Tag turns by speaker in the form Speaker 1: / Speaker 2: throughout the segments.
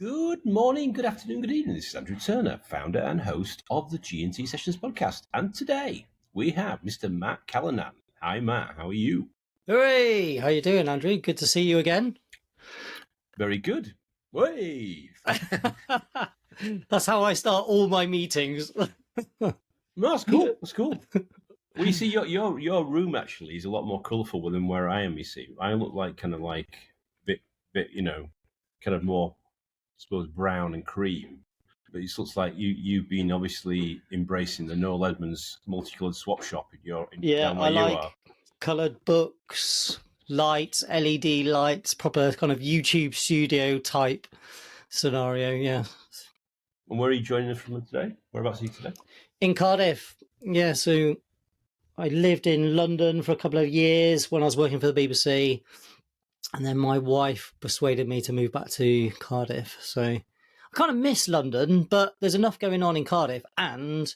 Speaker 1: Good morning, good afternoon, good evening. This is Andrew Turner, founder and host of the G&T Sessions podcast. And today we have Mr. Matt Callanan. Hi, Matt. How are you?
Speaker 2: Hooray! How you doing, Andrew? Good to see you again.
Speaker 1: Very good. Way.
Speaker 2: That's how I start all my meetings.
Speaker 1: No, that's cool. That's cool. Well, you see, your room actually is a lot more colourful than where I am. You see, I look like kind of bit, kind of more, I suppose, brown and cream. But it looks like you've been obviously embracing the Noel Edmonds multicoloured swap shop
Speaker 2: Yeah,
Speaker 1: down where
Speaker 2: I
Speaker 1: you
Speaker 2: like
Speaker 1: are.
Speaker 2: coloured books, lights, LED lights, proper kind of YouTube studio type scenario. Yeah.
Speaker 1: And where are you joining us from today? Whereabouts are you today?
Speaker 2: In Cardiff. Yeah, so I lived in London for a couple of years when I was working for the BBC. And then my wife persuaded me to move back to Cardiff. So I kind of miss London, but there's enough going on in Cardiff. And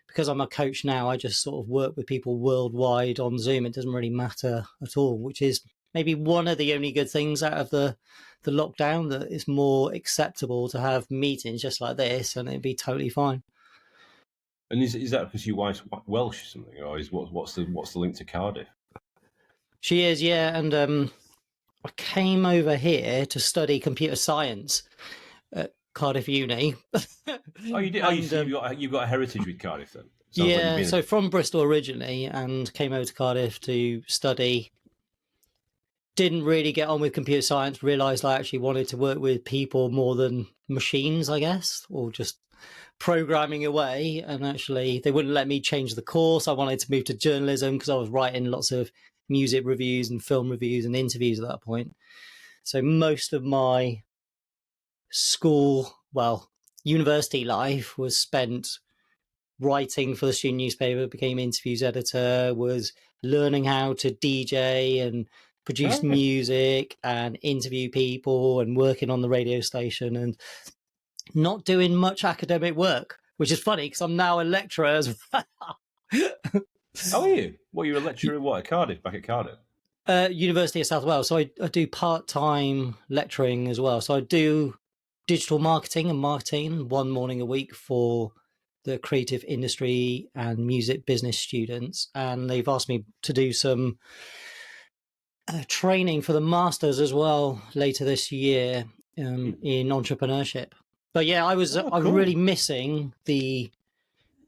Speaker 2: because I'm a coach now, I just sort of work with people worldwide on Zoom. It doesn't really matter at all, which is maybe one of the only good things out of the lockdown, that it's more acceptable to have meetings just like this and it'd be totally fine.
Speaker 1: And is that because your wife's Welsh or something, or what's the link to Cardiff?
Speaker 2: She is, yeah. And I came over here to study computer science at Cardiff Uni.
Speaker 1: Oh, you did. And, you've got a heritage with Cardiff then.
Speaker 2: Sounds yeah, like so from Bristol originally, and came over to Cardiff to study. Didn't really get on with computer science, realised I actually wanted to work with people more than machines, I guess, or just programming away. And actually, they wouldn't let me change the course. I wanted to move to journalism because I was writing lots of music reviews and film reviews and interviews at that point. So most of my university life was spent writing for the student newspaper, became interviews editor, was learning how to DJ and produce music and interview people and working on the radio station and not doing much academic work, which is funny because I'm now a lecturer as well.
Speaker 1: How are you? Well, you're a lecturer at Cardiff, back at Cardiff?
Speaker 2: University of South Wales. So I do part-time lecturing as well. So I do digital marketing and marketing one morning a week for the creative industry and music business students. And they've asked me to do some training for the masters as well later this year in entrepreneurship. But yeah, I was really missing the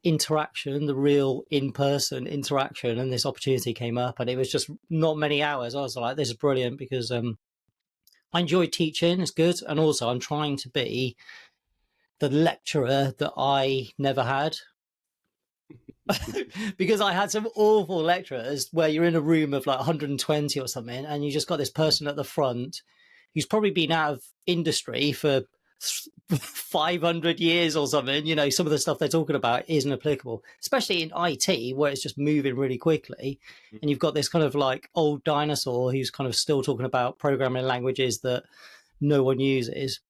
Speaker 2: interaction, the real in-person interaction, and this opportunity came up and it was just not many hours. I was like, this is brilliant because I enjoy teaching, it's good, and also I'm trying to be the lecturer that I never had. Because I had some awful lecturers where you're in a room of like 120 or something and you just got this person at the front who's probably been out of industry for 500 years or something. You know, some of the stuff they're talking about isn't applicable, especially in IT where it's just moving really quickly. And you've got this kind of like old dinosaur who's kind of still talking about programming languages that no one uses.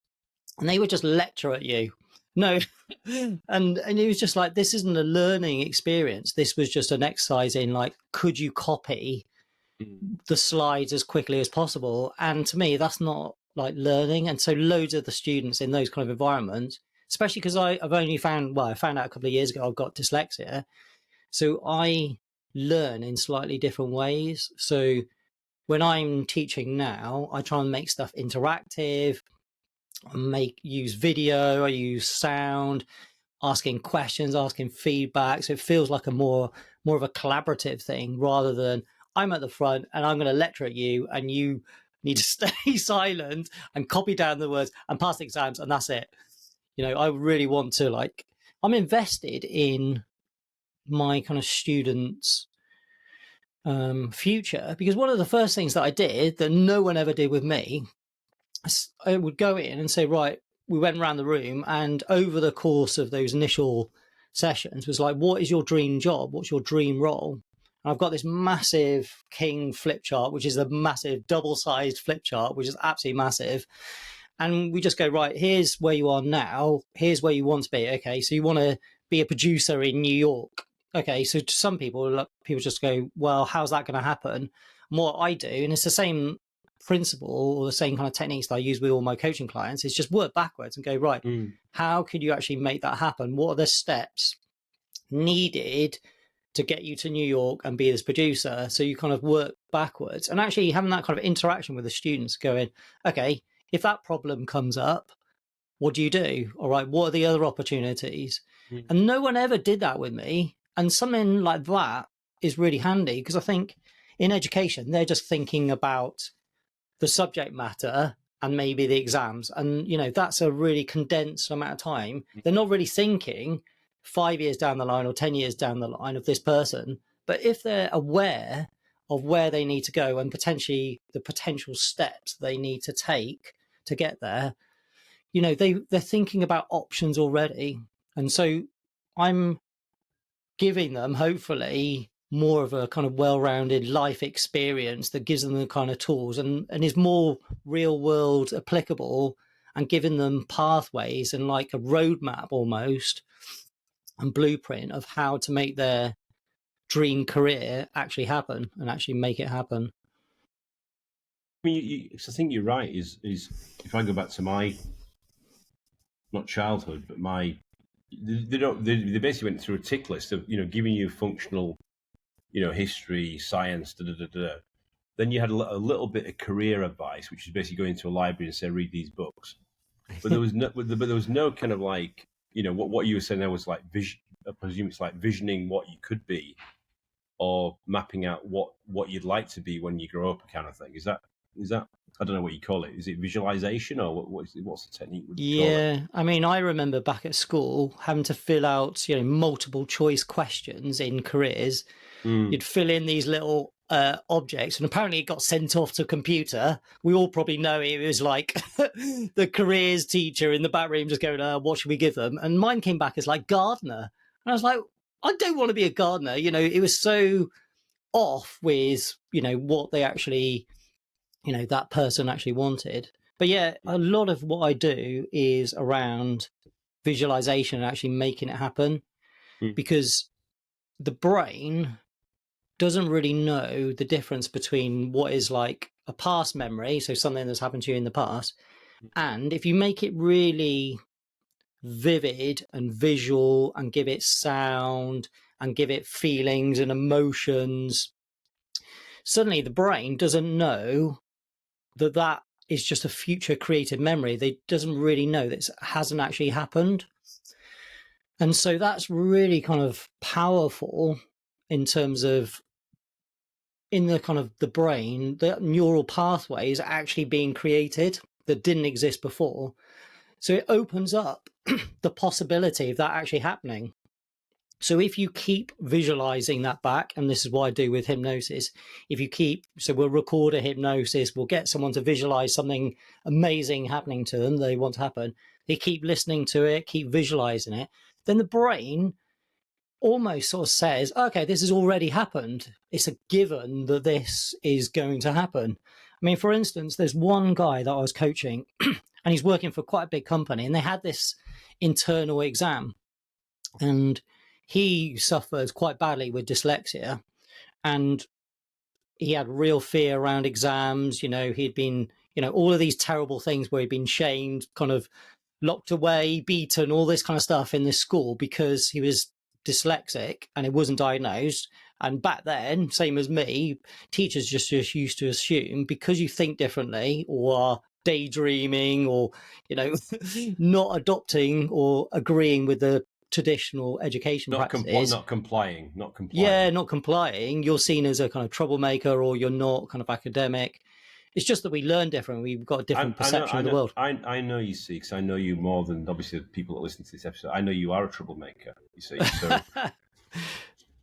Speaker 2: And they would just lecture at you. No. and it was just like, this isn't a learning experience. This was just an exercise in like, could you copy the slides as quickly as possible? And to me, that's not like learning. And so loads of the students in those kind of environments, especially because I found out a couple of years ago I've got dyslexia. So I learn in slightly different ways. So when I'm teaching now, I try and make stuff interactive. Use video, I use sound, asking questions, asking feedback. So it feels like a more of a collaborative thing rather than I'm at the front and I'm going to lecture at you and you need to stay silent and copy down the words and pass the exams and that's it. You know, I really want to I'm invested in my kind of students' future, because one of the first things that I did that no one ever did with me, I would go in and say, right, we went around the room and over the course of those initial sessions was like, what is your dream job? What's your dream role? And I've got this massive King flip chart, which is a massive double-sized flip chart, which is absolutely massive. And we just go, right, here's where you are now. Here's where you want to be. Okay, so you want to be a producer in New York. Okay, so to some people just go, well, how's that going to happen? And what I do, and it's the same principle or the same kind of techniques that I use with all my coaching clients is just work backwards and go, right, how could you actually make that happen? What are the steps needed to get you to New York and be this producer? So you kind of work backwards and actually having that kind of interaction with the students going, okay, if that problem comes up, what do you do? All right, what are the other opportunities? And no one ever did that with me. And something like that is really handy because I think in education, they're just thinking about the subject matter and maybe the exams. And, you know, that's a really condensed amount of time. They're not really thinking 5 years down the line or 10 years down the line of this person. But if they're aware of where they need to go and potentially the potential steps they need to take to get there, you know, they're thinking about options already. And so I'm giving them, hopefully, more of a kind of well-rounded life experience that gives them the kind of tools and is more real world applicable, and giving them pathways and like a roadmap almost and blueprint of how to make their dream career actually happen and actually make it happen.
Speaker 1: I mean, I think you're right. Is if I go back to my, not childhood, but my, they basically went through a tick list of, you know, giving you functional, you know, history, science, Then you had a little bit of career advice, which is basically going to a library and say, read these books. But there was no kind of like, you know, what you were saying there was like vision. I presume it's like visioning what you could be, or mapping out what you'd like to be when you grow up, kind of thing. Is that I don't know what you call it. Is it visualization, or what's the technique?
Speaker 2: Yeah, I mean, I remember back at school having to fill out, you know, multiple choice questions in careers. You'd fill in these little objects, and apparently it got sent off to a computer. We all probably know it was like the careers teacher in the back room just going, what should we give them? And mine came back as like gardener. And I was like, I don't want to be a gardener. You know, it was so off with, you know, what they actually, you know, that person actually wanted. But yeah, a lot of what I do is around visualization and actually making it happen, because the brain doesn't really know the difference between what is like a past memory, so something that's happened to you in the past, and if you make it really vivid and visual and give it sound and give it feelings and emotions, suddenly the brain doesn't know that that is just a future created memory. They doesn't really know that it hasn't actually happened. And so that's really kind of powerful in terms of, in the kind of the brain, the neural pathways are actually being created that didn't exist before. So it opens up the possibility of that actually happening. So if you keep visualizing that back, and this is what I do with hypnosis, so we'll record a hypnosis, we'll get someone to visualize something amazing happening to them, they want to happen. They keep listening to it, keep visualizing it. Then the brain almost sort of says, okay, this has already happened. It's a given that this is going to happen. I mean, for instance, there's one guy that I was coaching and he's working for quite a big company, and they had this internal exam, and he suffered quite badly with dyslexia, and he had real fear around exams. You know, he'd been, you know, all of these terrible things where he'd been shamed, kind of locked away, beaten, all this kind of stuff in this school because he was dyslexic and it wasn't diagnosed. And back then, same as me, teachers just used to assume because you think differently or are daydreaming or, you know, not adopting or agreeing with the traditional education practices.
Speaker 1: Not complying.
Speaker 2: Yeah, not complying. You're seen as a kind of troublemaker, or you're not kind of academic. It's just that we learn different. We've got a different perception of the world.
Speaker 1: I know you see, because I know you more than obviously the people that listen to this episode. I know you are a troublemaker, you see. So.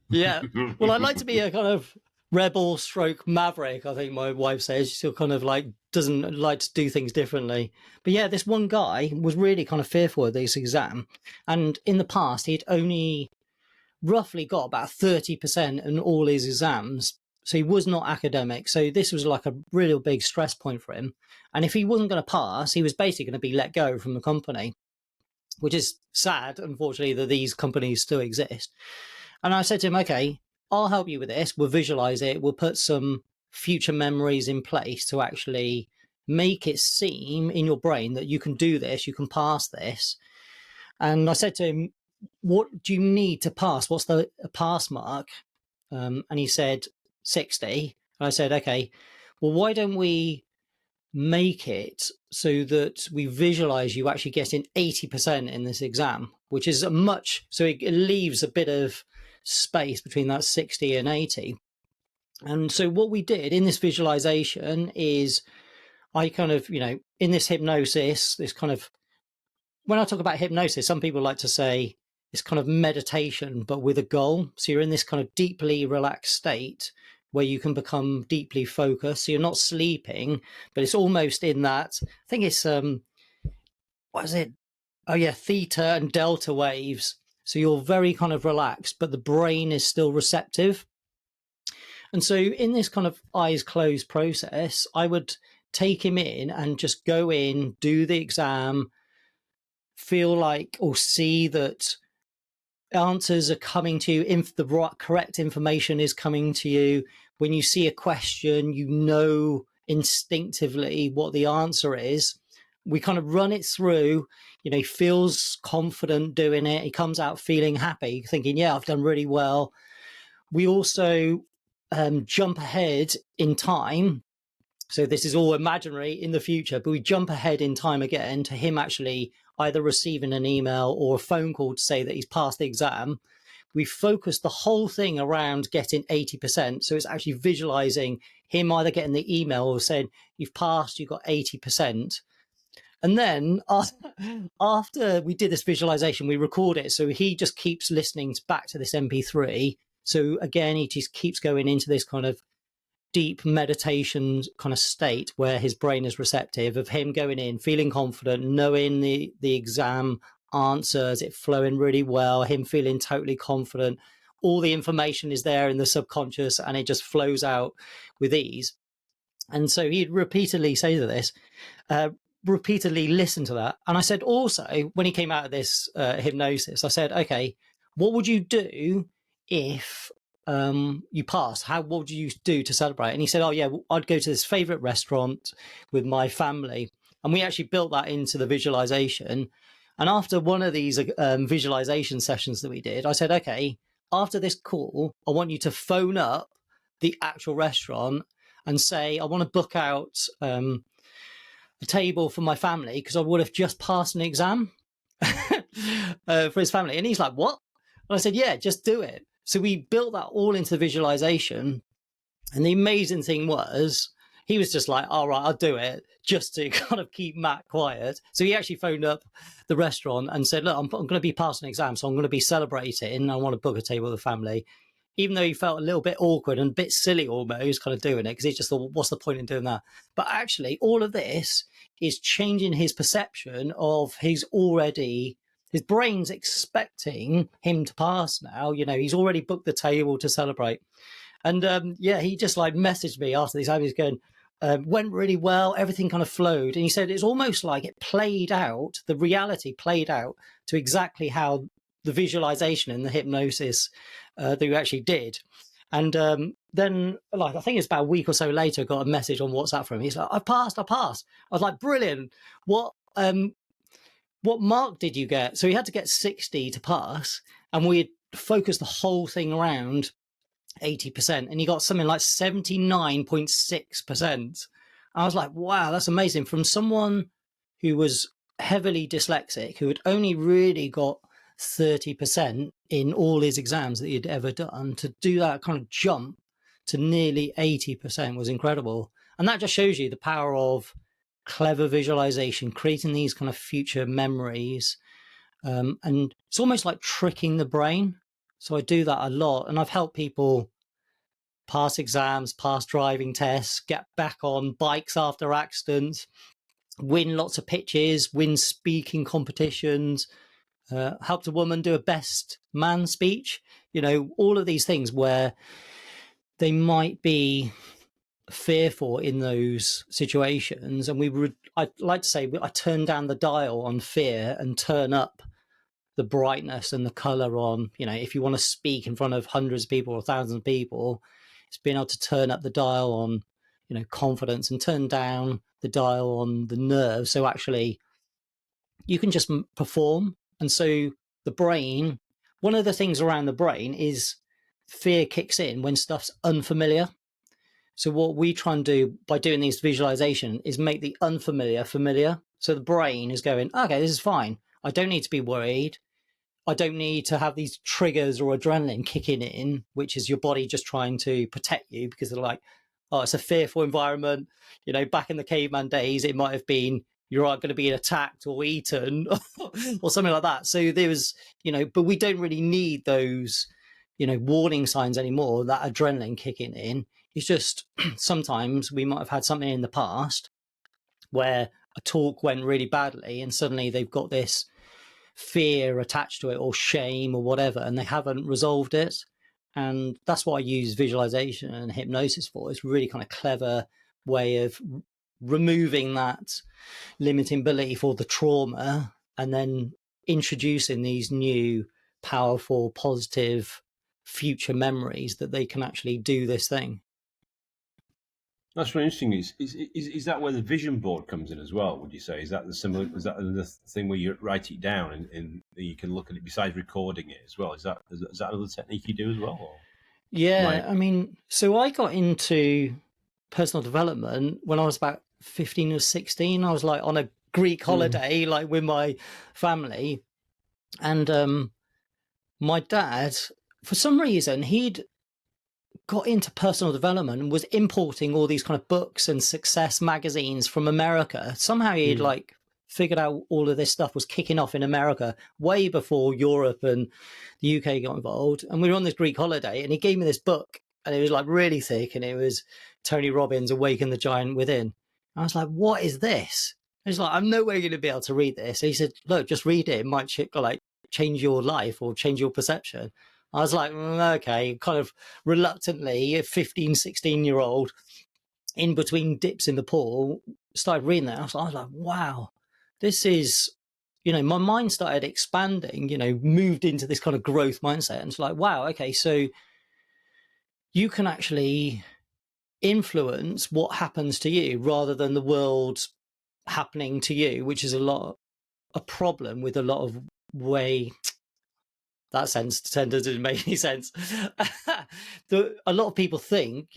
Speaker 2: Yeah. Well, I'd like to be a kind of rebel stroke maverick, I think my wife says. She still kind of like doesn't like to do things differently. But yeah, this one guy was really kind of fearful of this exam. And in the past, he'd only roughly got about 30% in all his exams. So he was not academic. So this was like a real big stress point for him. And if he wasn't going to pass, he was basically going to be let go from the company, which is sad, unfortunately, that these companies still exist. And I said to him, okay, I'll help you with this. We'll visualize it. We'll put some future memories in place to actually make it seem in your brain that you can do this, you can pass this. And I said to him, what do you need to pass? What's the pass mark? And he said 60. And I said, okay, well, why don't we make it so that we visualize you actually getting 80% in this exam, which is so it leaves a bit of space between that 60 and 80. And so what we did in this visualization is I kind of, in this hypnosis, this kind of, when I talk about hypnosis, some people like to say it's kind of meditation, but with a goal. So you're in this kind of deeply relaxed state where you can become deeply focused. So you're not sleeping, but it's almost in that, I think it's, what is it? Oh yeah, theta and delta waves. So you're very kind of relaxed, but the brain is still receptive. And so in this kind of eyes closed process, I would take him in and just go in, do the exam, feel like or see that answers are coming to you, if the correct information is coming to you. When you see a question, you know instinctively what the answer is. We kind of run it through, he feels confident doing it. He comes out feeling happy, thinking, yeah, I've done really well. We also jump ahead in time. So this is all imaginary in the future, but we jump ahead in time again to him actually either receiving an email or a phone call to say that he's passed the exam. We focus the whole thing around getting 80%. So it's actually visualizing him either getting the email or saying, you've passed, you've got 80%. And then after we did this visualization, we record it. So he just keeps listening back to this MP3. So again, he just keeps going into this kind of deep meditation kind of state where his brain is receptive of him going in, feeling confident, knowing the exam answers, it flowing really well, him feeling totally confident. All the information is there in the subconscious and it just flows out with ease. And so he'd repeatedly say to this, repeatedly listen to that. And I said also, when he came out of this hypnosis, I said, okay, what would you do if you passed? What would you do to celebrate? And he said, oh yeah, I'd go to this favorite restaurant with my family. And we actually built that into the visualization. And after one of these visualization sessions that we did, I said, okay, after this call, I want you to phone up the actual restaurant and say, I want to book out a table for my family because I would have just passed an exam for his family. And he's like, what? And I said, yeah, just do it. So we built that all into the visualization. And the amazing thing was, he was just like, all right, I'll do it, just to kind of keep Matt quiet. So he actually phoned up the restaurant and said, look, I'm going to be passing an exam, so I'm going to be celebrating. I want to book a table with the family. Even though he felt a little bit awkward and a bit silly almost kind of doing it, because he just thought, what's the point in doing that? But actually, all of this is changing his perception of his brain's expecting him to pass now. He's already booked the table to celebrate. And he just like messaged me after this. I was going, went really well. Everything kind of flowed. And he said, it's almost like it played out. The reality played out to exactly how the visualization and the hypnosis that we actually did. And then, like, I think it's about a week or so later, I got a message on WhatsApp from him. He's like, I passed. I was like, brilliant. What mark did you get? So he had to get 60 to pass. And we had focused the whole thing around 80%. And he got something like 79.6%. I was like, wow, that's amazing. From someone who was heavily dyslexic, who had only really got 30% in all his exams that he'd ever done, to do that kind of jump to nearly 80% was incredible. And that just shows you the power of clever visualization, creating these kind of future memories. And it's almost like tricking the brain. So I do that a lot. And I've helped people pass exams, pass driving tests, get back on bikes after accidents, win lots of pitches, win speaking competitions, helped a woman do a best man speech, all of these things where they might be fearful in those situations. And I'd like to say, I turn down the dial on fear and turn up the brightness and the color on, if you want to speak in front of hundreds of people or thousands of people, It's being able to turn up the dial on, confidence, and turn down the dial on the nerves. So actually you can just perform. And so the brain, one of the things around the brain is fear kicks in when stuff's unfamiliar. So what we try and do by doing these visualization is make the unfamiliar familiar. So the brain is going, okay, this is fine. I don't need to be worried. I don't need to have these triggers or adrenaline kicking in, which is your body just trying to protect you, because they're like, oh, it's a fearful environment. Back in the caveman days, it might have been you're going to be attacked or eaten or something like that. So there was, but we don't really need those, warning signs anymore, that adrenaline kicking in. It's just sometimes we might have had something in the past where a talk went really badly and suddenly they've got this fear attached to it, or shame or whatever, and they haven't resolved it. And that's what I use visualization and hypnosis for. It's really kind of clever way of removing that limiting belief or the trauma, and then introducing these new powerful, positive future memories that they can actually do this thing.
Speaker 1: That's really interesting. Is that where the vision board comes in as well? Would you say is that another thing where you write it down and you can look at it besides recording it as well? Is that another technique you do as well? Or?
Speaker 2: Yeah, I mean, so I got into personal development when I was about 15 or 16. I was like on a Greek holiday, like with my family, and my dad, for some reason, he'd got into personal development and was importing all these kind of books and success magazines from America. Somehow he'd like figured out all of this stuff was kicking off in America way before Europe and the UK got involved. And we were on this Greek holiday and he gave me this book and it was like really thick and it was Tony Robbins' Awaken the Giant Within. I was like, what is this? He's like, I'm nowhere going to be able to read this. And he said, look, just read it. It might like change your life or change your perception. I was like, okay, kind of reluctantly, a 15, 16-year-old in between dips in the pool, started reading that. I was like, wow, this is, my mind started expanding, moved into this kind of growth mindset. And it's like, wow, okay, so you can actually influence what happens to you rather than the world happening to you, which is a problem with a lot of way. That sentence didn't make any sense. A lot of people think,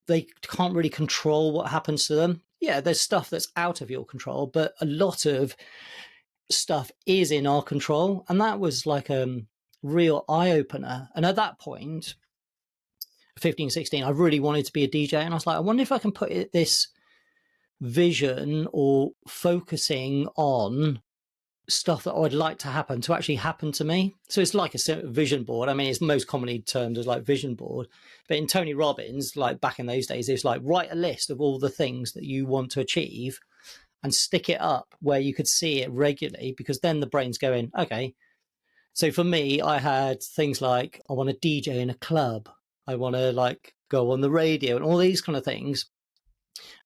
Speaker 2: they can't really control what happens to them. Yeah, there's stuff that's out of your control, but a lot of stuff is in our control. And that was like a real eye-opener. And at that point, 15, 16, I really wanted to be a DJ. And I was like, I wonder if I can put this vision or focusing on stuff that I would like to happen to actually happen to me. So it's like a vision board. I mean, it's most commonly termed as like vision board, but in Tony Robbins, like back in those days, it's like write a list of all the things that you want to achieve and stick it up where you could see it regularly, because then the brain's going, okay. So for me, I had things like, I want to DJ in a club. I want to like go on the radio and all these kind of things.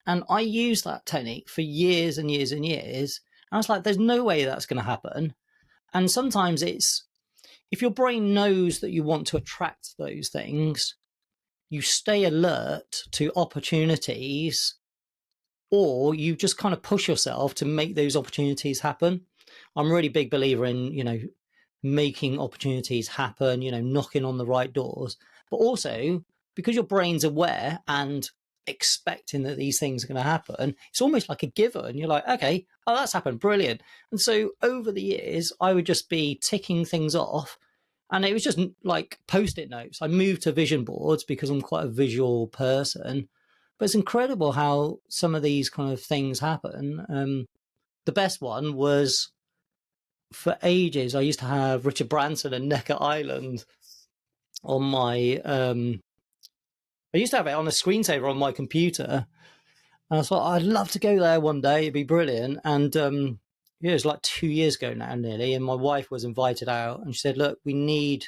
Speaker 2: And I used that technique for years and years and years. I was like, there's no way that's going to happen. And sometimes it's, if your brain knows that you want to attract those things, you stay alert to opportunities, or you just kind of push yourself to make those opportunities happen. I'm a really big believer in, making opportunities happen, knocking on the right doors, but also because your brain's aware and expecting that these things are going to happen, it's almost like a given. You're like, okay, oh, that's happened, brilliant. And so over the years, I would just be ticking things off, and it was just like post-it notes. I moved to vision boards because I'm quite a visual person, but it's incredible how some of these kind of things happen. The best one was, for ages, I used to have Richard Branson and Necker Island on my I used to have it on a screensaver on my computer. And I thought, I'd love to go there one day. It'd be brilliant. And it was like 2 years ago now, nearly. And my wife was invited out and she said, look, do you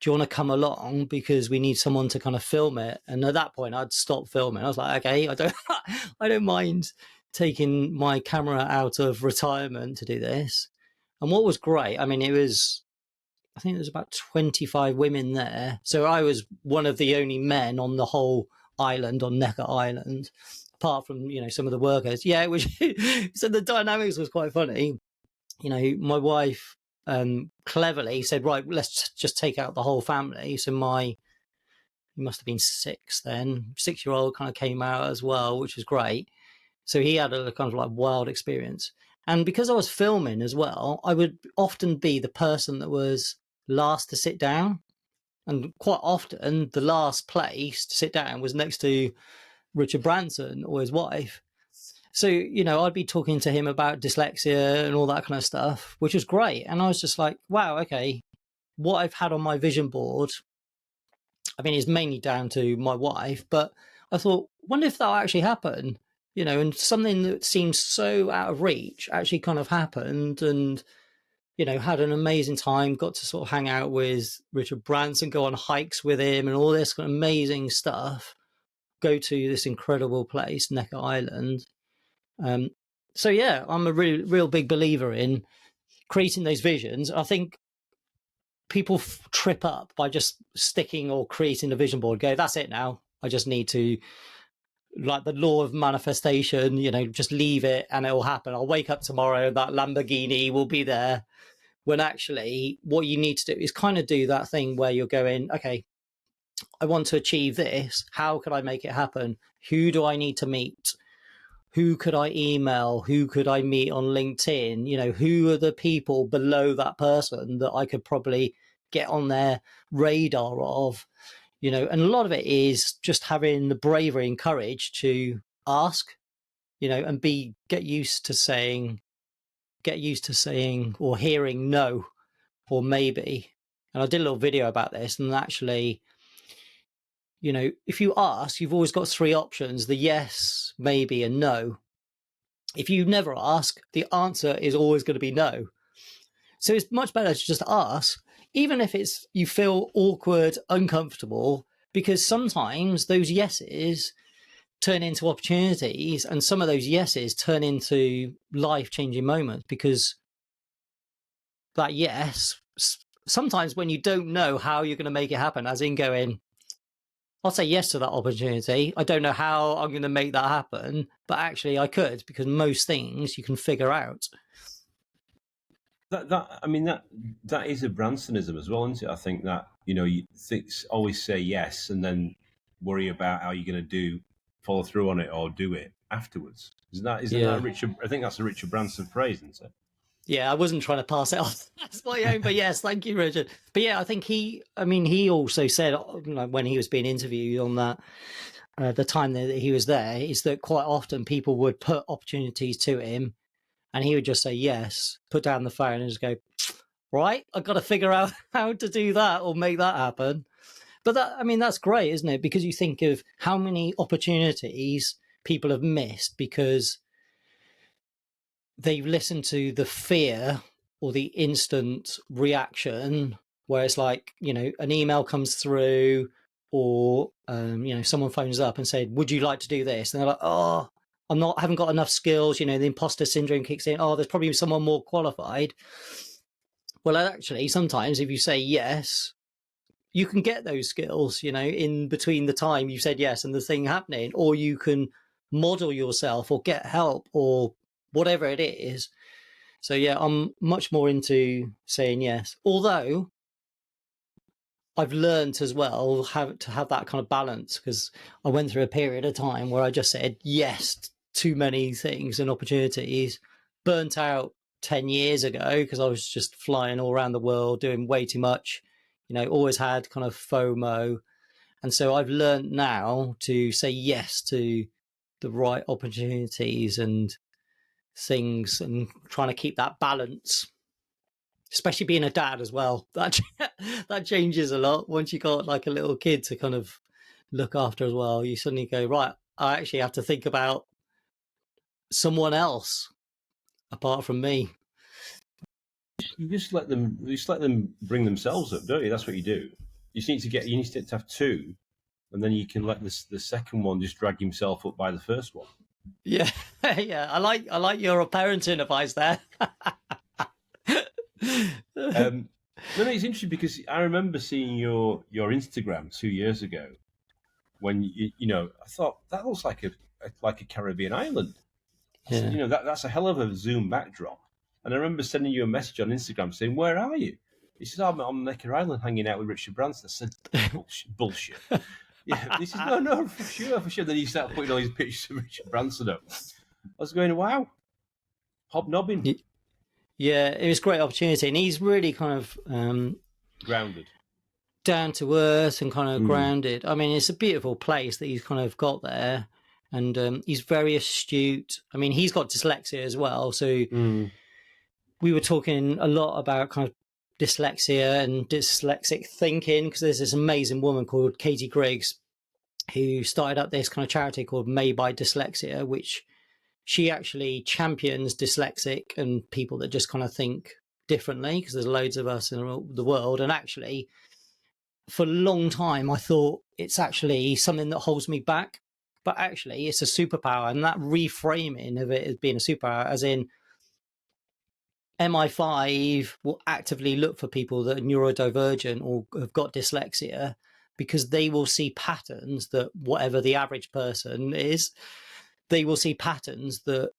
Speaker 2: want to come along? Because we need someone to kind of film it. And at that point, I'd stopped filming. I was like, okay, I don't mind taking my camera out of retirement to do this. And what was great, I mean, it was I think there's about 25 women there. So I was one of the only men on the whole island, on Necker Island, apart from, some of the workers. Yeah, so the dynamics was quite funny. My wife cleverly said, right, let's just take out the whole family. So he must have been 6 then. 6-year-old kind of came out as well, which was great. So he had a kind of like wild experience. And because I was filming as well, I would often be the person that was last to sit down. And quite often, the last place to sit down was next to Richard Branson or his wife. So, I'd be talking to him about dyslexia and all that kind of stuff, which was great. And I was just like, wow, okay, what I've had on my vision board, I mean, it's mainly down to my wife, but I thought, wonder if that'll actually happen, and something that seems so out of reach actually kind of happened. And, had an amazing time, got to sort of hang out with Richard Branson, go on hikes with him and all this kind of amazing stuff, go to this incredible place, Necker Island. So yeah, I'm a real big believer in creating those visions. I think people trip up by just sticking or creating a vision board, go, that's it now. I just need to, like the law of manifestation, just leave it and it will happen. I'll wake up tomorrow, that Lamborghini will be there. When actually what you need to do is kind of do that thing where you're going, okay, I want to achieve this. How could I make it happen? Who do I need to meet? Who could I email? Who could I meet on LinkedIn? Who are the people below that person that I could probably get on their radar of? And a lot of it is just having the bravery and courage to ask, and get used to saying or hearing no or maybe. And I did a little video about this, and actually, if you ask, you've always got 3 options: the yes, maybe, and no. If you never ask, the answer is always going to be no. So it's much better to just ask, even if you feel awkward, uncomfortable, because sometimes those yeses turn into opportunities, and some of those yeses turn into life-changing moments, because that yes, sometimes when you don't know how you're going to make it happen, as in going, I'll say yes to that opportunity. I don't know how I'm going to make that happen, but actually I could, because most things you can figure out.
Speaker 1: That is a Bransonism as well, isn't it? I think that, you always say yes and then worry about how you're going to follow through on it or do it afterwards. Isn't that Richard? I think that's a Richard Branson phrase, isn't it?
Speaker 2: Yeah, I wasn't trying to pass it off as my own, but yes, thank you, Richard. But yeah, I think he also said, when he was being interviewed on that, the time that he was there, is that quite often people would put opportunities to him and he would just say yes, put down the phone and just go, right, I've got to figure out how to do that or make that happen. But that's great, isn't it? Because you think of how many opportunities people have missed because they've listened to the fear or the instant reaction, where it's like, an email comes through or, someone phones up and said, would you like to do this? And they're like, oh, I haven't got enough skills. The imposter syndrome kicks in. Oh, there's probably someone more qualified. Well, actually, sometimes if you say yes, you can get those skills, in between the time you said yes and the thing happening, or you can model yourself or get help or whatever it is. So yeah, I'm much more into saying yes. Although I've learned as well to have that kind of balance, because I went through a period of time where I just said yes to too many things and opportunities, burnt out 10 years ago because I was just flying all around the world doing way too much, always had kind of FOMO. And so I've learned now to say yes to the right opportunities and things, and trying to keep that balance, especially being a dad as well. That changes a lot once you got like a little kid to kind of look after as well. You suddenly go, right, I actually have to think about someone else apart from me.
Speaker 1: You just let them bring themselves up, don't you? That's what you do. You need to have 2, and then you can let the second one just drag himself up by the first one.
Speaker 2: Yeah, yeah. I like your parenting advice there.
Speaker 1: No, it's interesting because I remember seeing your Instagram 2 years ago when I thought that looks like a Caribbean island. I said,
Speaker 2: Yeah.
Speaker 1: that's a hell of a Zoom backdrop. And I remember sending you a message on Instagram saying, "Where are you?" He said, "I'm on Necker Island hanging out with Richard Branson." I said, Bullshit. Yeah, he says, "No, for sure, for sure." Then he started putting all these pictures of Richard Branson up. I was going, "Wow, hobnobbing,
Speaker 2: Yeah, it was a great opportunity, and he's really kind of
Speaker 1: grounded."
Speaker 2: down to earth and kind of grounded. I mean, it's a beautiful place that he's kind of got there, and he's very astute. I mean, he's got dyslexia as well, so we were talking a lot about kind of dyslexia and dyslexic thinking, because there's this amazing woman called Katie Griggs who started up this kind of charity called Made by Dyslexia, which she actually champions dyslexic and people that just kind of think differently, because there's loads of us in the world. And actually, for a long time, I thought it's actually something that holds me back, but actually it's a superpower. And that reframing of it as being a superpower, as in MI5 will actively look for people that are neurodivergent or have got dyslexia, because they will see patterns that whatever the average person is, they will see patterns that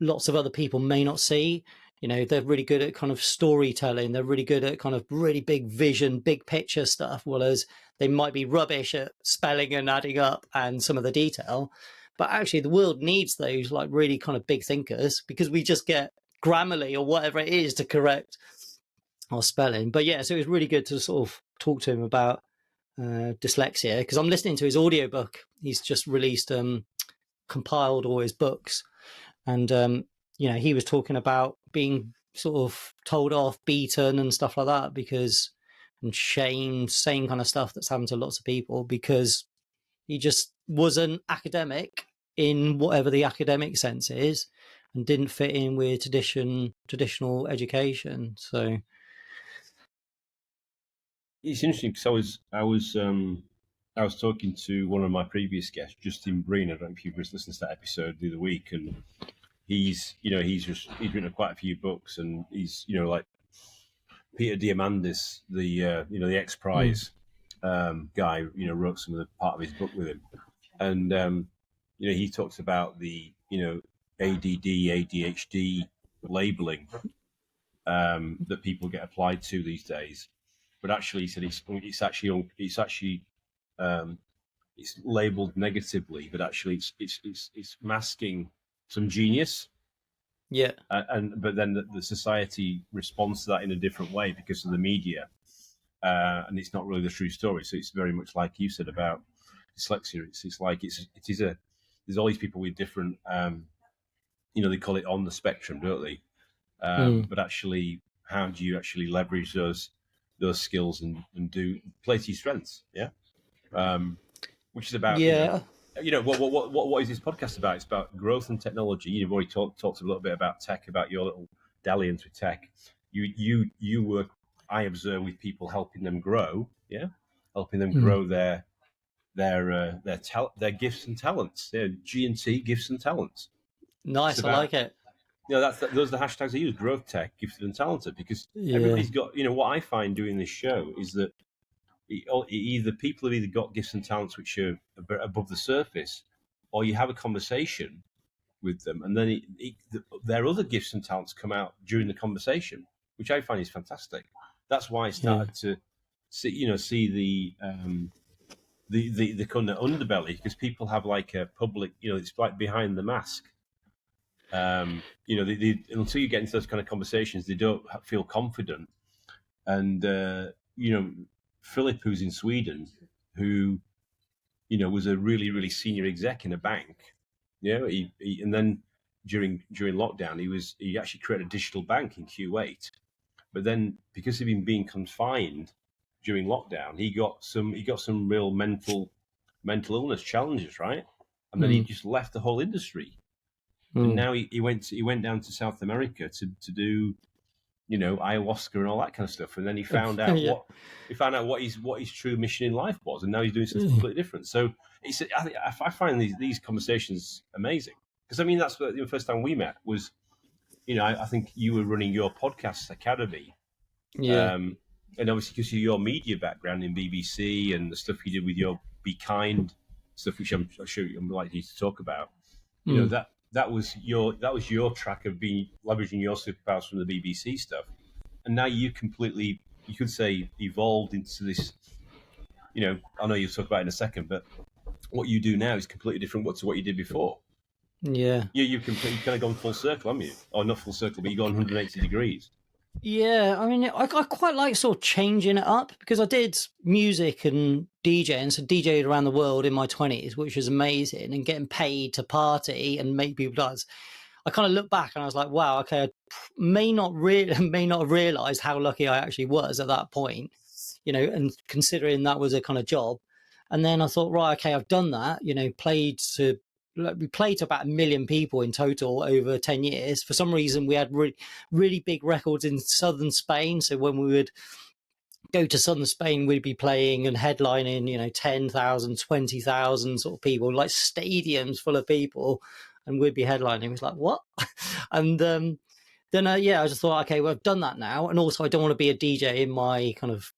Speaker 2: lots of other people may not see. They're really good at kind of storytelling. They're really good at kind of really big vision, big picture stuff, whereas they might be rubbish at spelling and adding up and some of the detail. But actually the world needs those like really kind of big thinkers, because we just get Grammarly or whatever it is to correct our spelling. But yeah, so it was really good to sort of talk to him about dyslexia, because I'm listening to his audiobook. He's just released compiled all his books, and he was talking about being sort of told off, beaten and stuff like that, and shamed, same kind of stuff that's happened to lots of people, because he just wasn't academic in whatever the academic sense is, and didn't fit in with traditional education. So
Speaker 1: It's interesting because I was talking to one of my previous guests, Justin Breen. I don't know if you listened to that episode the other week, and he's written quite a few books, and he's like Peter Diamandis, the X Prize guy, wrote some of the part of his book with him, and he talks about the ADD, ADHD labeling that people get applied to these days. But actually, he said it's labelled negatively, but actually it's masking some genius.
Speaker 2: yeah,
Speaker 1: But then the society responds to that in a different way because of the media, and it's not really the true story. So it's very much like you said about dyslexia. It's like there's all these people with different, they call it on the spectrum, don't they? But actually, how do you actually leverage those skills and do play to your strengths? Yeah. Which is about what is this podcast about? It's about growth and technology. You've already talked a little bit about tech, about your little dalliance with tech. You work, I observe, with people, helping them grow, helping them grow their gifts and talents, their G&T gifts and talents.
Speaker 2: Nice, I like it.
Speaker 1: Those are the hashtags I use: growth tech, gifted and talented, because everybody's got. What I find doing this show is that people have either got gifts and talents which are above the surface, or you have a conversation with them, and then their other gifts and talents come out during the conversation, which I find is fantastic. That's why I started to see the kind of underbelly, because people have like a public, it's like behind the mask. Until you get into those kind of conversations, they don't feel confident, and Philip, who's in Sweden, who was a really, really senior exec in a bank. And then during lockdown, he actually created a digital bank in Kuwait. But then, because of him being confined during lockdown, he got some real mental illness challenges, right? And then he just left the whole industry. And now he went down to South America to do ayahuasca and all that kind of stuff, and then he found out what his true mission in life was, and now he's doing something completely different. So I find these conversations amazing, because I mean that's the first time we met was, I think you were running your podcast academy,
Speaker 2: Yeah.
Speaker 1: And obviously because of your media background in BBC and the stuff you did with your Be Kind stuff, which I'm sure I'm likely to talk about, you know, that was your track of being leveraging your superpowers from the BBC stuff, and now you could say evolved into this. You know, I know you'll talk about it in a second, but what you do now is completely different to what you did before.
Speaker 2: Yeah.
Speaker 1: You've kind of gone full circle, haven't you? Or not full circle, but you've gone 180 degrees.
Speaker 2: Yeah, I mean, I quite like sort of changing it up because I did music and DJing, so DJed around the world in my 20s, which was amazing, and getting paid to party and make people dance. I kind of look back and I was like, wow, okay, I may not have realized how lucky I actually was at that point, you know, and considering that was a kind of job. And then I thought, right, okay, I've done that, you know, we played to about 1 million people in total over 10 years. For some reason, we had really big records in southern Spain. So when we would go to southern Spain, we'd be playing and headlining, you know, 10,000, 20,000 sort of people, like stadiums full of people. And we'd be headlining. It was like, what? And then, I just thought, okay, well, I've done that now. And also, I don't want to be a DJ in my kind of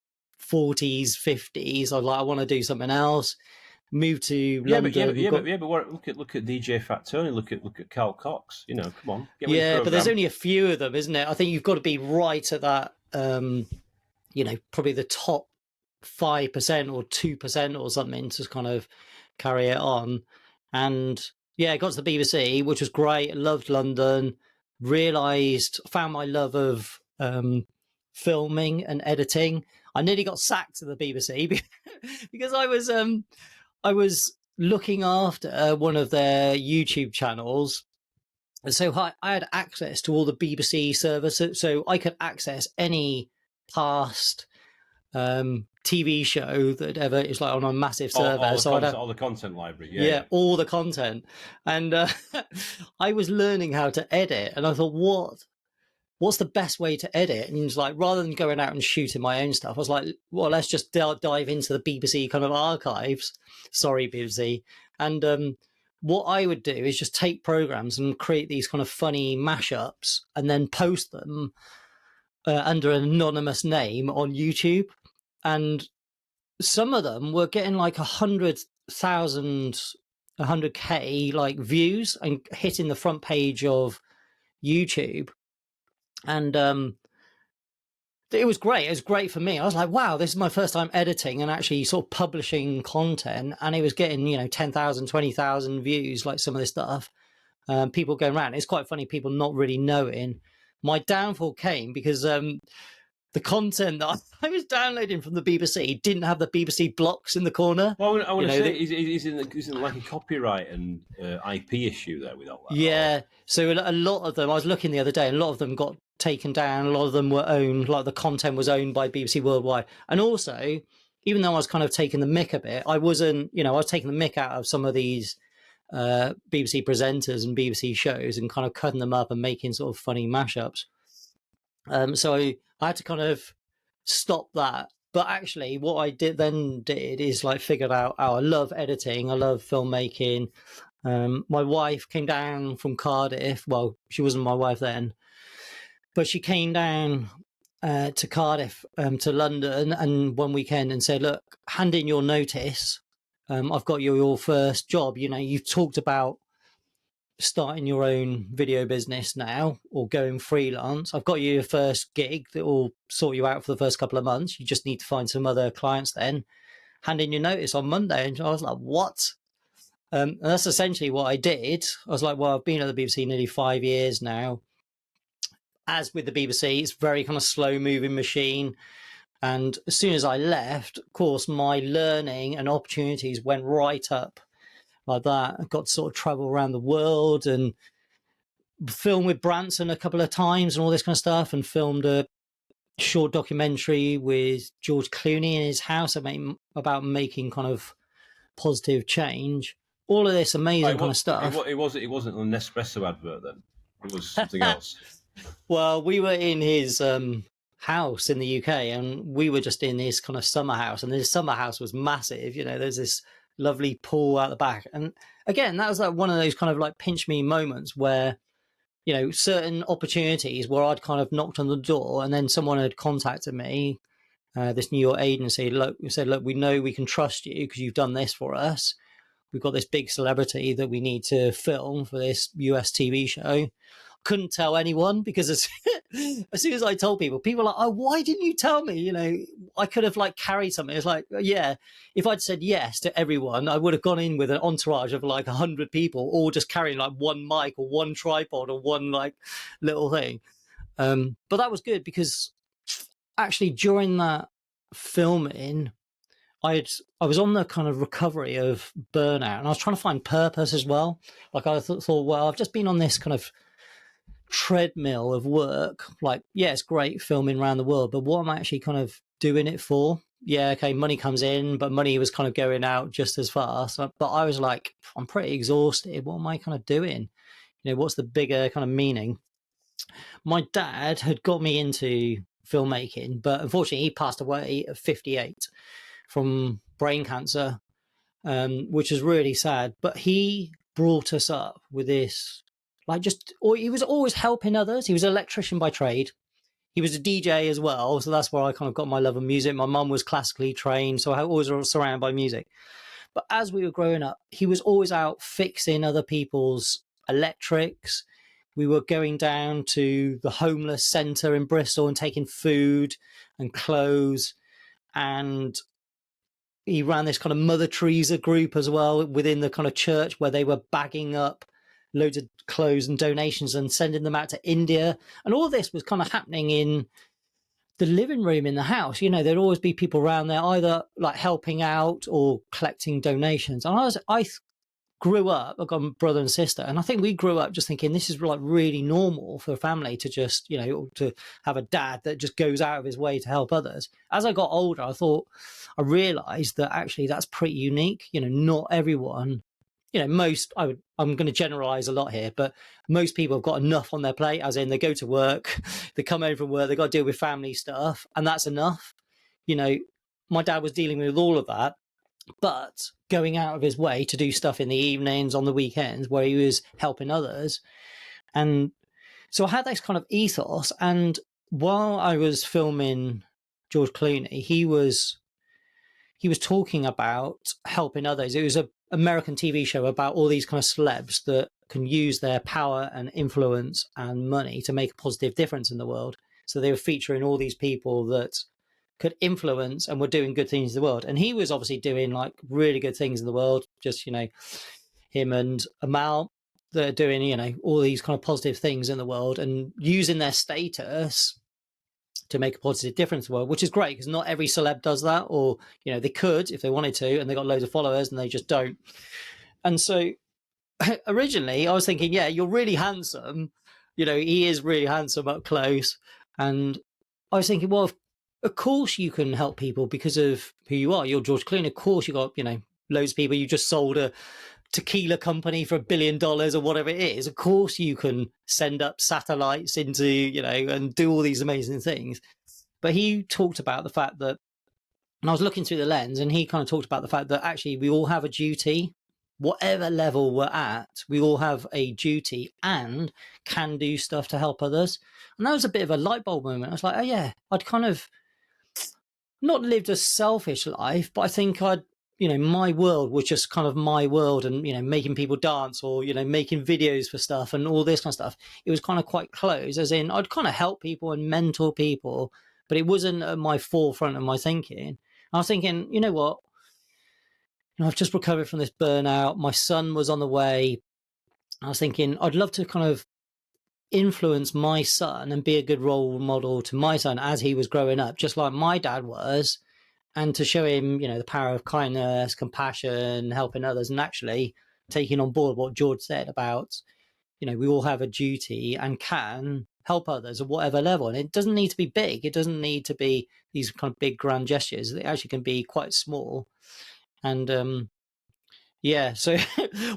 Speaker 2: 40s, 50s. I want to do something else. Move to London.
Speaker 1: But look at DJ Fat Tony. Look at Carl Cox. You know, come on.
Speaker 2: But there's only a few of them, isn't it? I think you've got to be right at that. You know, probably the top 5% or 2% or something to kind of carry it on. And yeah, I got to the BBC, which was great. Loved London. Found my love of filming and editing. I nearly got sacked to the BBC because I was looking after one of their YouTube channels. And so I had access to all the BBC services, so I could access any past TV show that ever is like on a massive server.
Speaker 1: All the content library. Yeah,
Speaker 2: all the content. And I was learning how to edit, and I thought, what's the best way to edit? And he was like, rather than going out and shooting my own stuff, I was like, well, let's just dive into the BBC kind of archives. Sorry, BBC. And what I would do is just take programs and create these kind of funny mashups and then post them under an anonymous name on YouTube. And some of them were getting like 100,000, 100K like views and hitting the front page of YouTube. And it was great. It was great for me. I was like, wow, this is my first time editing and actually sort of publishing content. And it was getting, 10,000, 20,000 views, like some of this stuff. People going around. It's quite funny, people not really knowing. My downfall came because the content that I was downloading from the BBC didn't have the BBC blocks in the corner.
Speaker 1: Well, I want to say, isn't like a copyright and IP issue there with all that?
Speaker 2: Yeah. So a lot of them, I was looking the other day, and a lot of them got taken down. A lot of them were owned, like the content was owned by BBC Worldwide. And also, even though I was kind of taking the mick a bit, I wasn't, I was taking the mick out of some of these BBC presenters and BBC shows and kind of cutting them up and making sort of funny mashups. So I had to kind of stop that. But actually, what I did is like figured out, I love editing, I love filmmaking. My wife came down from Cardiff. Well, she wasn't my wife then, but she came down to Cardiff, to London, and one weekend and said, look, hand in your notice. I've got your first job. You've talked about starting your own video business now or going freelance. I've got you your first gig that will sort you out for the first couple of months. You just need to find some other clients then. Hand in your notice on Monday. And I was like, what? And that's essentially what I did. I was like, well, I've been at the BBC nearly 5 years now. As with the BBC, it's very kind of slow moving machine. And as soon as I left, of course, my learning and opportunities went right up like that. I got to sort of travel around the world and film with Branson a couple of times and all this kind of stuff, and filmed a short documentary with George Clooney in his house about making kind of positive change. All of this amazing kind of stuff.
Speaker 1: It wasn't an Nespresso advert then. It was something else.
Speaker 2: Well, we were in his house in the UK, and we were just in his kind of summer house, and his summer house was massive. There's this lovely pool out the back. And again, that was like one of those kind of like pinch me moments where certain opportunities where I'd kind of knocked on the door and then someone had contacted me, this New York agency, said, look, we know we can trust you because you've done this for us. We've got this big celebrity that we need to film for this US TV show. Couldn't tell anyone because as soon as I told people were like, oh, why didn't you tell me? I could have like carried something. It's like, yeah, if I'd said yes to everyone, I would have gone in with an entourage of like 100 people, all just carrying like one mic or one tripod or one like little thing. But that was good because actually during that filming, I was on the kind of recovery of burnout, and I was trying to find purpose as well. Like I thought, well, I've just been on this kind of treadmill of work. Like, yeah, it's great filming around the world, but what am I actually kind of doing it for? Yeah, okay, money comes in, but money was kind of going out just as fast. But I was like, I'm pretty exhausted. What am I kind of doing? What's the bigger kind of meaning? My dad had got me into filmmaking, but unfortunately he passed away at 58 from brain cancer, which is really sad. But he brought us up with this, he was always helping others. He was an electrician by trade. He was a DJ as well, so that's where I kind of got my love of music. My mum was classically trained, so I always was surrounded by music. But as we were growing up, he was always out fixing other people's electrics. We were going down to the homeless centre in Bristol and taking food and clothes. And he ran this kind of Mother Teresa group as well within the kind of church where they were bagging up loads of clothes and donations and sending them out to India. And all this was kind of happening in the living room in the house. There'd always be people around there either like helping out or collecting donations. And I grew up, I've got a brother and sister, and I think we grew up just thinking this is like really normal for a family to just, to have a dad that just goes out of his way to help others. As I got older, I realized that actually that's pretty unique. Not everyone, I'm going to generalize a lot here, but most people have got enough on their plate, as in they go to work, they come home from work, they got to deal with family stuff, and that's enough. My dad was dealing with all of that, but going out of his way to do stuff in the evenings, on the weekends, where he was helping others. And so I had this kind of ethos. And while I was filming George Clooney, he was talking about helping others. It was an American TV show about all these kind of celebs that can use their power and influence and money to make a positive difference in the world. So they were featuring all these people that could influence and were doing good things in the world. And he was obviously doing like really good things in the world. Just, him and Amal that are doing, all these kind of positive things in the world and using their status to make a positive difference in the world, which is great because not every celeb does that, or, they could if they wanted to, and they got loads of followers and they just don't. And so originally I was thinking, yeah, you're really handsome. He is really handsome up close. And I was thinking, well, of course you can help people because of who you are. You're George Clooney. Of course you got, loads of people. You just sold a tequila company for $1 billion or whatever it is. Of course you can send up satellites into, and do all these amazing things. But he talked about the fact that, and I was looking through the lens, and he kind of talked about the fact that actually we all have a duty. Whatever level we're at, we all have a duty and can do stuff to help others. And that was a bit of a light bulb moment. I was like, oh yeah, I'd kind of not lived a selfish life, but I think my world was just kind of my world, and, making people dance or, making videos for stuff and all this kind of stuff. It was kind of quite close, as in I'd kind of help people and mentor people, but it wasn't at my forefront of my thinking. I was thinking, you know what? I've just recovered from this burnout. My son was on the way. I was thinking I'd love to kind of influence my son and be a good role model to my son as he was growing up, just like my dad was, and to show him, the power of kindness, compassion, helping others, and actually taking on board what George said about, we all have a duty and can help others at whatever level. And it doesn't need to be big. It doesn't need to be these kind of big grand gestures. It actually can be quite small. And yeah, so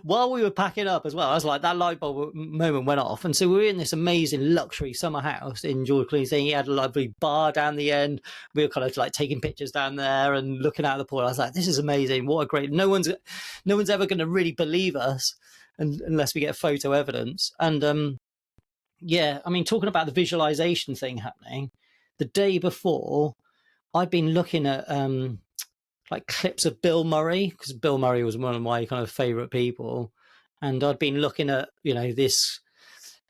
Speaker 2: while we were packing up as well, I was like, that light bulb moment went off. And so we were in this amazing luxury summer house in George Clooney's thing. He had a lovely bar down the end. We were kind of like taking pictures down there and looking out the pool. I was like, this is amazing. What a great, no one's ever going to really believe us unless we get photo evidence. And Yeah, I mean, talking about the visualization thing happening, the day before, I'd been looking at like clips of Bill Murray, because Bill Murray was one of my kind of favorite people, and I'd been looking at this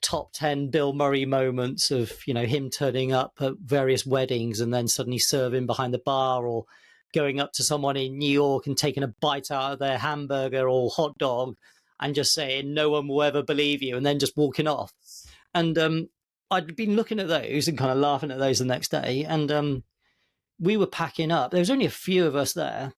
Speaker 2: top 10 Bill Murray moments of him turning up at various weddings and then suddenly serving behind the bar, or going up to someone in New York and taking a bite out of their hamburger or hot dog and just saying no one will ever believe you, and then just walking off. And I'd been looking at those and kind of laughing at those the next day, and we were packing up. There was only a few of us there,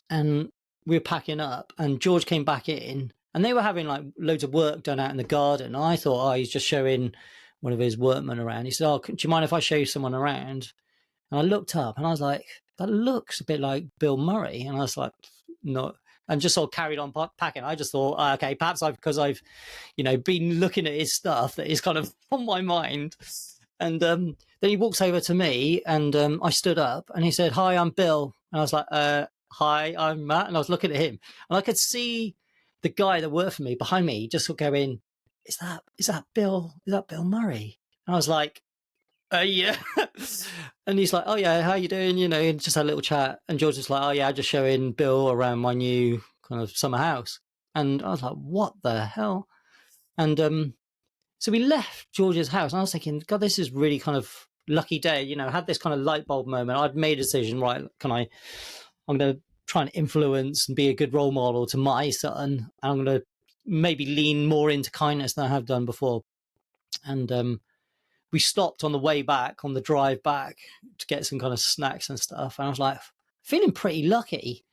Speaker 2: and we were packing up, and George came back in, and they were having like loads of work done out in the garden. I thought, he's just showing one of his workmen around. He said, do you mind if I show you someone around? And I looked up and I was like, that looks a bit like Bill Murray. And I was like, no, and just sort of carried on packing. I just thought, okay, perhaps because I've been looking at his stuff, that is kind of on my mind. And then he walks over to me, and I stood up, and he said, hi, I'm Bill. And I was like, hi, I'm Matt. And I was looking at him, and I could see the guy that worked for me behind me just going, is that Bill? Is that Bill Murray? And I was like, yeah. And he's like, oh yeah, how you doing? And just had a little chat. And George was like, oh yeah, just showing Bill around my new kind of summer house. And I was like, what the hell? And so we left George's house, and I was thinking, God, this is really kind of lucky day. I had this kind of light bulb moment. I'd made a decision, right? I'm going to try and influence and be a good role model to my son. And I'm going to maybe lean more into kindness than I have done before. And we stopped on the way back, on the drive back, to get some kind of snacks and stuff. And I was like, feeling pretty lucky.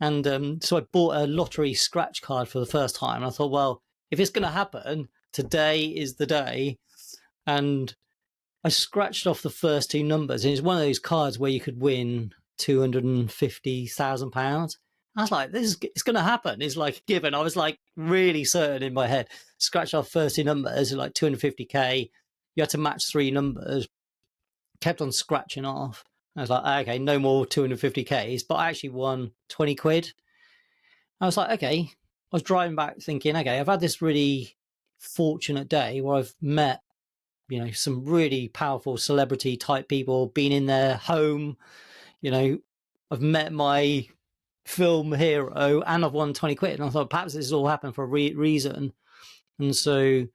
Speaker 2: And so I bought a lottery scratch card for the first time. And I thought, well, if it's going to happen, today is the day. And I scratched off the first two numbers. And it's one of those cards where you could win £250,000. I was like, it's going to happen. It's like a given. I was like really certain in my head. Scratched off first two numbers, like 250K. You had to match three numbers. Kept on scratching off. I was like, okay, no more 250Ks. But I actually won 20 quid. I was like, okay. I was driving back thinking, okay, I've had this really fortunate day where I've met, some really powerful celebrity type people, been in their home. I've met my film hero, and I've won 20 quid. And I thought, perhaps this has all happened for a reason. And so I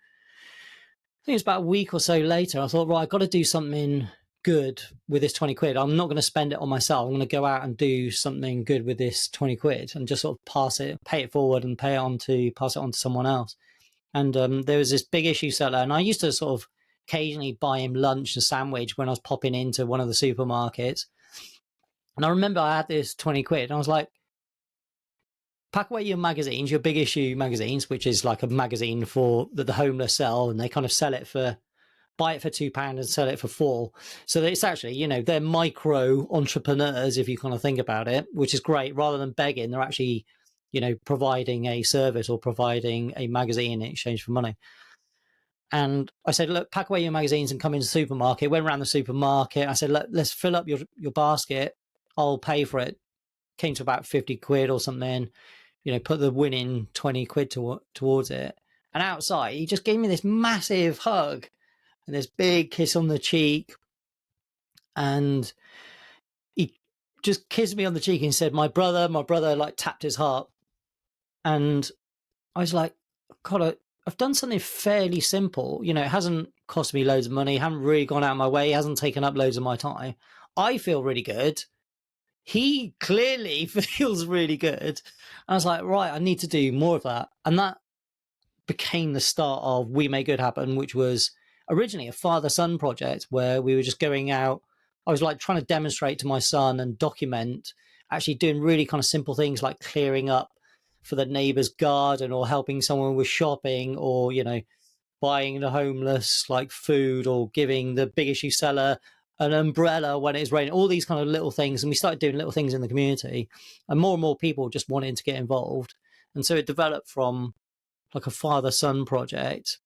Speaker 2: think it's about a week or so later, I thought, right, I've got to do something good with this 20 quid. I'm not going to spend it on myself. I'm going to go out and do something good with this 20 quid and just sort of pay it forward and pass it on to someone else. And there was this big issue seller, and I used to sort of occasionally buy him lunch and sandwich when I was popping into one of the supermarkets. And I remember I had this 20 quid, and I was like, pack away your magazines, your big issue magazines, which is like a magazine for that the homeless sell, and they kind of buy it for £2 and sell it for £4. So that it's actually, they're micro entrepreneurs, if you kind of think about it, which is great. Rather than begging, they're actually, providing a service or providing a magazine in exchange for money. And I said, look, pack away your magazines and come into the supermarket. Went around the supermarket. I said, let's fill up your basket. I'll pay for it. Came to about 50 quid or something, put the winning 20 quid towards it. And outside, he just gave me this massive hug and this big kiss on the cheek. And he just kissed me on the cheek and said, my brother, like tapped his heart. And I was like, God, I've done something fairly simple. It hasn't cost me loads of money. Haven't really gone out of my way. Hasn't taken up loads of my time. I feel really good. He clearly feels really good. And I was like, right, I need to do more of that. And that became the start of We Make Good Happen, which was originally a father-son project where we were just going out. I was like trying to demonstrate to my son and document actually doing really kind of simple things like clearing up for the neighbor's garden or helping someone with shopping or, buying the homeless like food or giving the big issue seller an umbrella when it's raining, all these kind of little things. And we started doing little things in the community, and more people just wanted to get involved. And so it developed from like a father-son project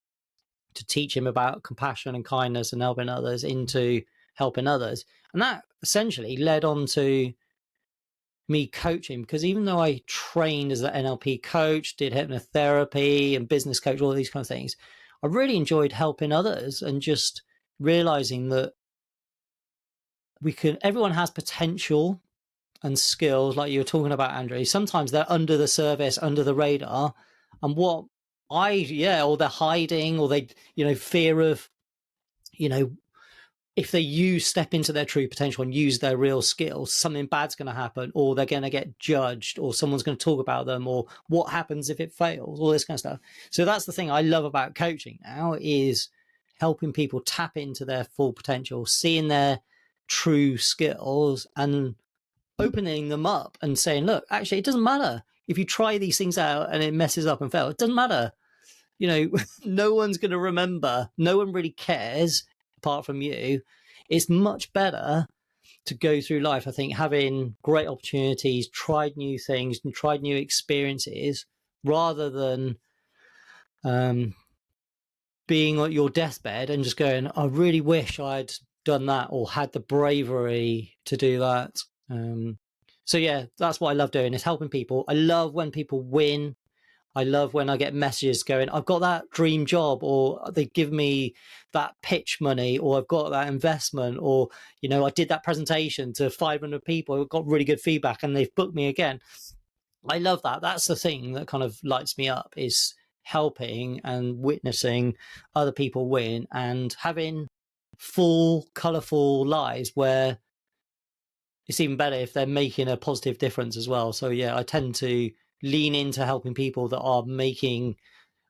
Speaker 2: to teach him about compassion and kindness and helping others into helping others. And that essentially led on to me coaching, because even though I trained as an NLP coach, did hypnotherapy and business coach, all these kind of things, I really enjoyed helping others and just realizing that everyone has potential and skills, like you were talking about, Andrew. Sometimes they're under the surface, under the radar, and or they're hiding, or they, fear of, if they step into their true potential and use their real skills, something bad's going to happen, or they're going to get judged, or someone's going to talk about them, or what happens if it fails, all this kind of stuff. So that's the thing I love about coaching now, is helping people tap into their full potential, seeing their true skills and opening them up and saying, look, actually, it doesn't matter if you try these things out and it messes up and fails. It doesn't matter. No one's going to remember. No one really cares apart from you. It's much better to go through life, I think, having great opportunities, tried new things and tried new experiences, rather than being at your deathbed and just going, I really wish I'd done that or had the bravery to do that. So yeah, that's what I love doing, is helping people. I love when people win. I love when I get messages going, I've got that dream job, or they give me that pitch money, or I've got that investment, or, I did that presentation to 500 people, I've got really good feedback and they've booked me again. I love that. That's the thing that kind of lights me up, is helping and witnessing other people win and having full, colourful lives where it's even better if they're making a positive difference as well. So yeah, I tend to lean into helping people that are making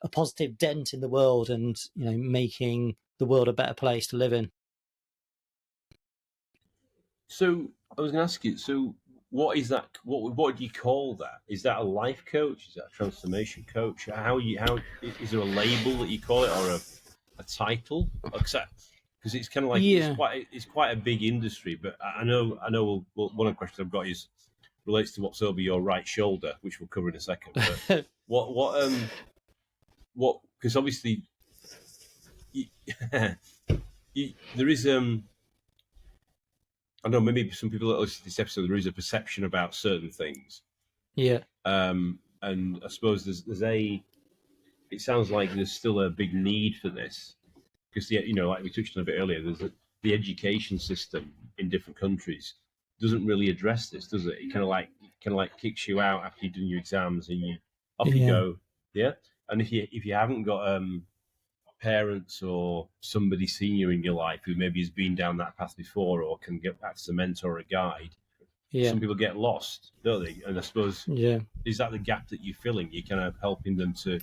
Speaker 2: a positive dent in the world and, making the world a better place to live in.
Speaker 1: So I was going to ask you, so what is that? What do you call that? Is that a life coach? Is that a transformation coach? How is there a label that you call it, or a title? Because it's kind of like, it's quite a big industry. But I know. Well, one of the questions I've got relates to what's over your right shoulder, which we'll cover in a second. But what? Because obviously, there is I know maybe some people that listen to this episode, there is a perception about certain things.
Speaker 2: Yeah.
Speaker 1: And I suppose it sounds like there's still a big need for this, because like we touched on a bit earlier, the education system in different countries doesn't really address this, does it? It kind of like kicks you out after you've done your exams and you go, yeah. And if you haven't got parents or somebody senior in your life who maybe has been down that path before, or can get back as a mentor or a guide, some people get lost, don't they? And I suppose, is that the gap that you're filling? You're kind of helping them to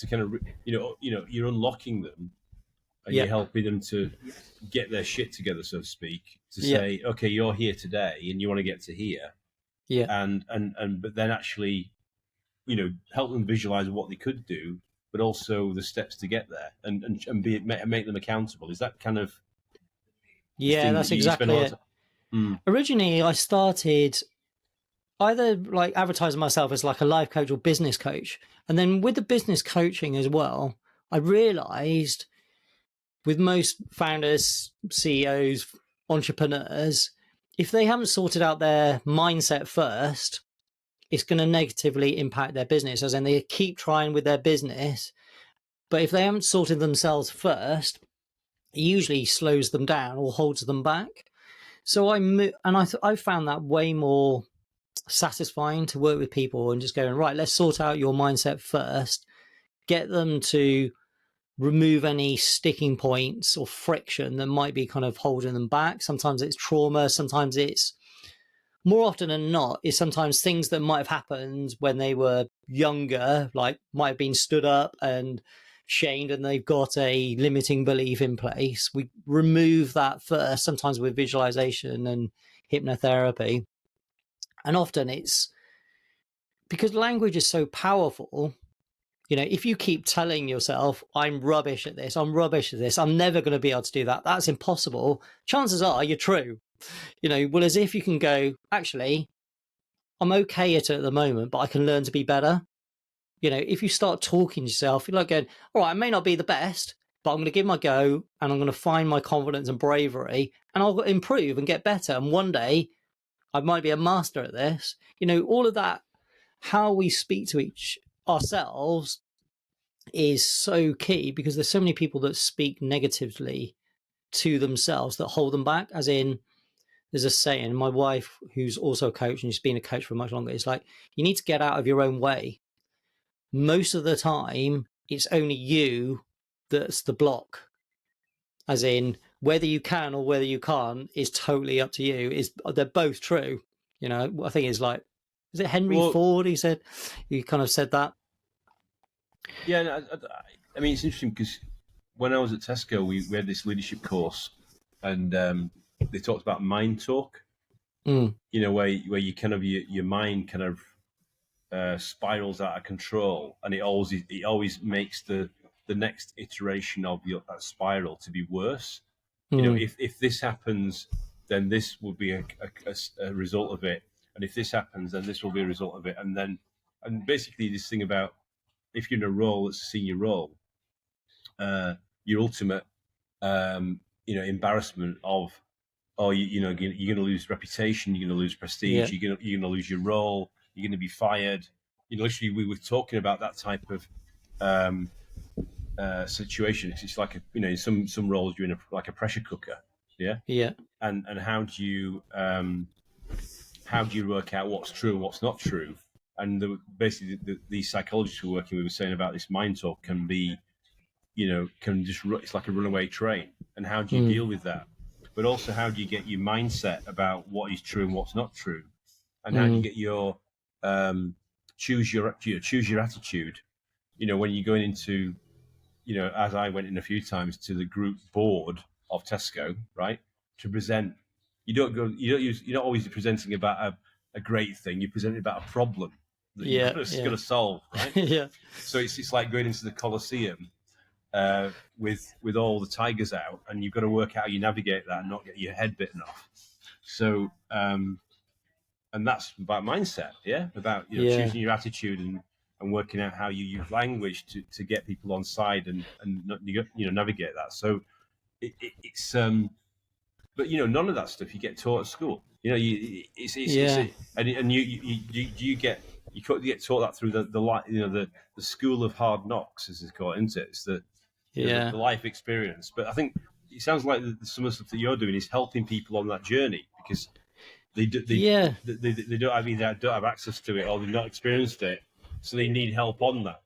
Speaker 1: kind of, you're unlocking them, and you're helping them to get their shit together, so to speak, to say, okay, you're here today and you want to get to here, and but then actually, help them visualize what they could do, but also the steps to get there, and make them accountable. Is that kind of
Speaker 2: that's exactly it. Originally, I started either like advertising myself as like a life coach or business coach, and then with the business coaching as well, I realized with most founders, CEOs, entrepreneurs, if they haven't sorted out their mindset first, it's going to negatively impact their business, as in they keep trying with their business, but if they haven't sorted themselves first, it usually slows them down or holds them back. So I found that way more satisfying to work with people and just going, right, let's sort out your mindset first, get them to remove any sticking points or friction that might be kind of holding them back. Sometimes it's trauma, sometimes it's, more often than not, is sometimes things that might have happened when they were younger, like might have been stood up and shamed and they've got a limiting belief in place. We remove that first, sometimes with visualization and hypnotherapy. And often it's because language is so powerful. If you keep telling yourself, I'm rubbish at this, I'm never going to be able to do that, that's impossible, chances are you're true. Well, as if you can go, actually, I'm okay at it at the moment, but I can learn to be better. If you start talking to yourself, you're like going, all right, I may not be the best, but I'm going to give my go and I'm going to find my confidence and bravery and I'll improve and get better. And one day I might be a master at this. All of that, how we speak to ourselves is so key, because there's so many people that speak negatively to themselves that hold them back. As in, there's a saying, my wife, who's also a coach and she's been a coach for much longer, is like, you need to get out of your own way. Most of the time, it's only you that's the block. As in, whether you can or whether you can't is totally up to you. They're both true. You know, I think it's like, is it Henry Ford? He kind of said that.
Speaker 1: Yeah, I mean, it's interesting because when I was at Tesco, we had this leadership course, and they talked about mind talk. You know, where you kind of your mind kind of spirals out of control, and it always makes the next iteration of that spiral to be worse. You know, if this happens, then this will be a result of it, and if this happens, then this will be a result of it, and basically this thing about, if you're in a role that's a senior role, your ultimate embarrassment of, you're going to lose reputation, you're going to lose prestige, you're going to lose your role, you're going to be fired. Literally, we were talking about that type of situation. It's like in some roles you're in like a pressure cooker, and how do you work out what's true and what's not true? And basically, the psychologists who were working with were saying about this mind talk can be, it's like a runaway train. And how do you deal with that? But also, how do you get your mindset about what is true and what's not true? And how do you get your choose your attitude? When you're going into, as I went in a few times to the group board of Tesco, right, to present. You're not always presenting about a great thing. You're presenting about a problem that you've got to solve, right? So it's like going into the Colosseum with all the tigers out, and you've got to work out how you navigate that and not get your head bitten off. So, and that's about mindset, about choosing your attitude and working out how you use language to get people on side and navigate that. So it's but none of that stuff you get taught at school. And you get taught that through the school of hard knocks, as it's called, isn't it? It's the life experience. But I think it sounds like some of the stuff that you're doing is helping people on that journey, because they don't have access to it, or they've not experienced it, so they need help on that.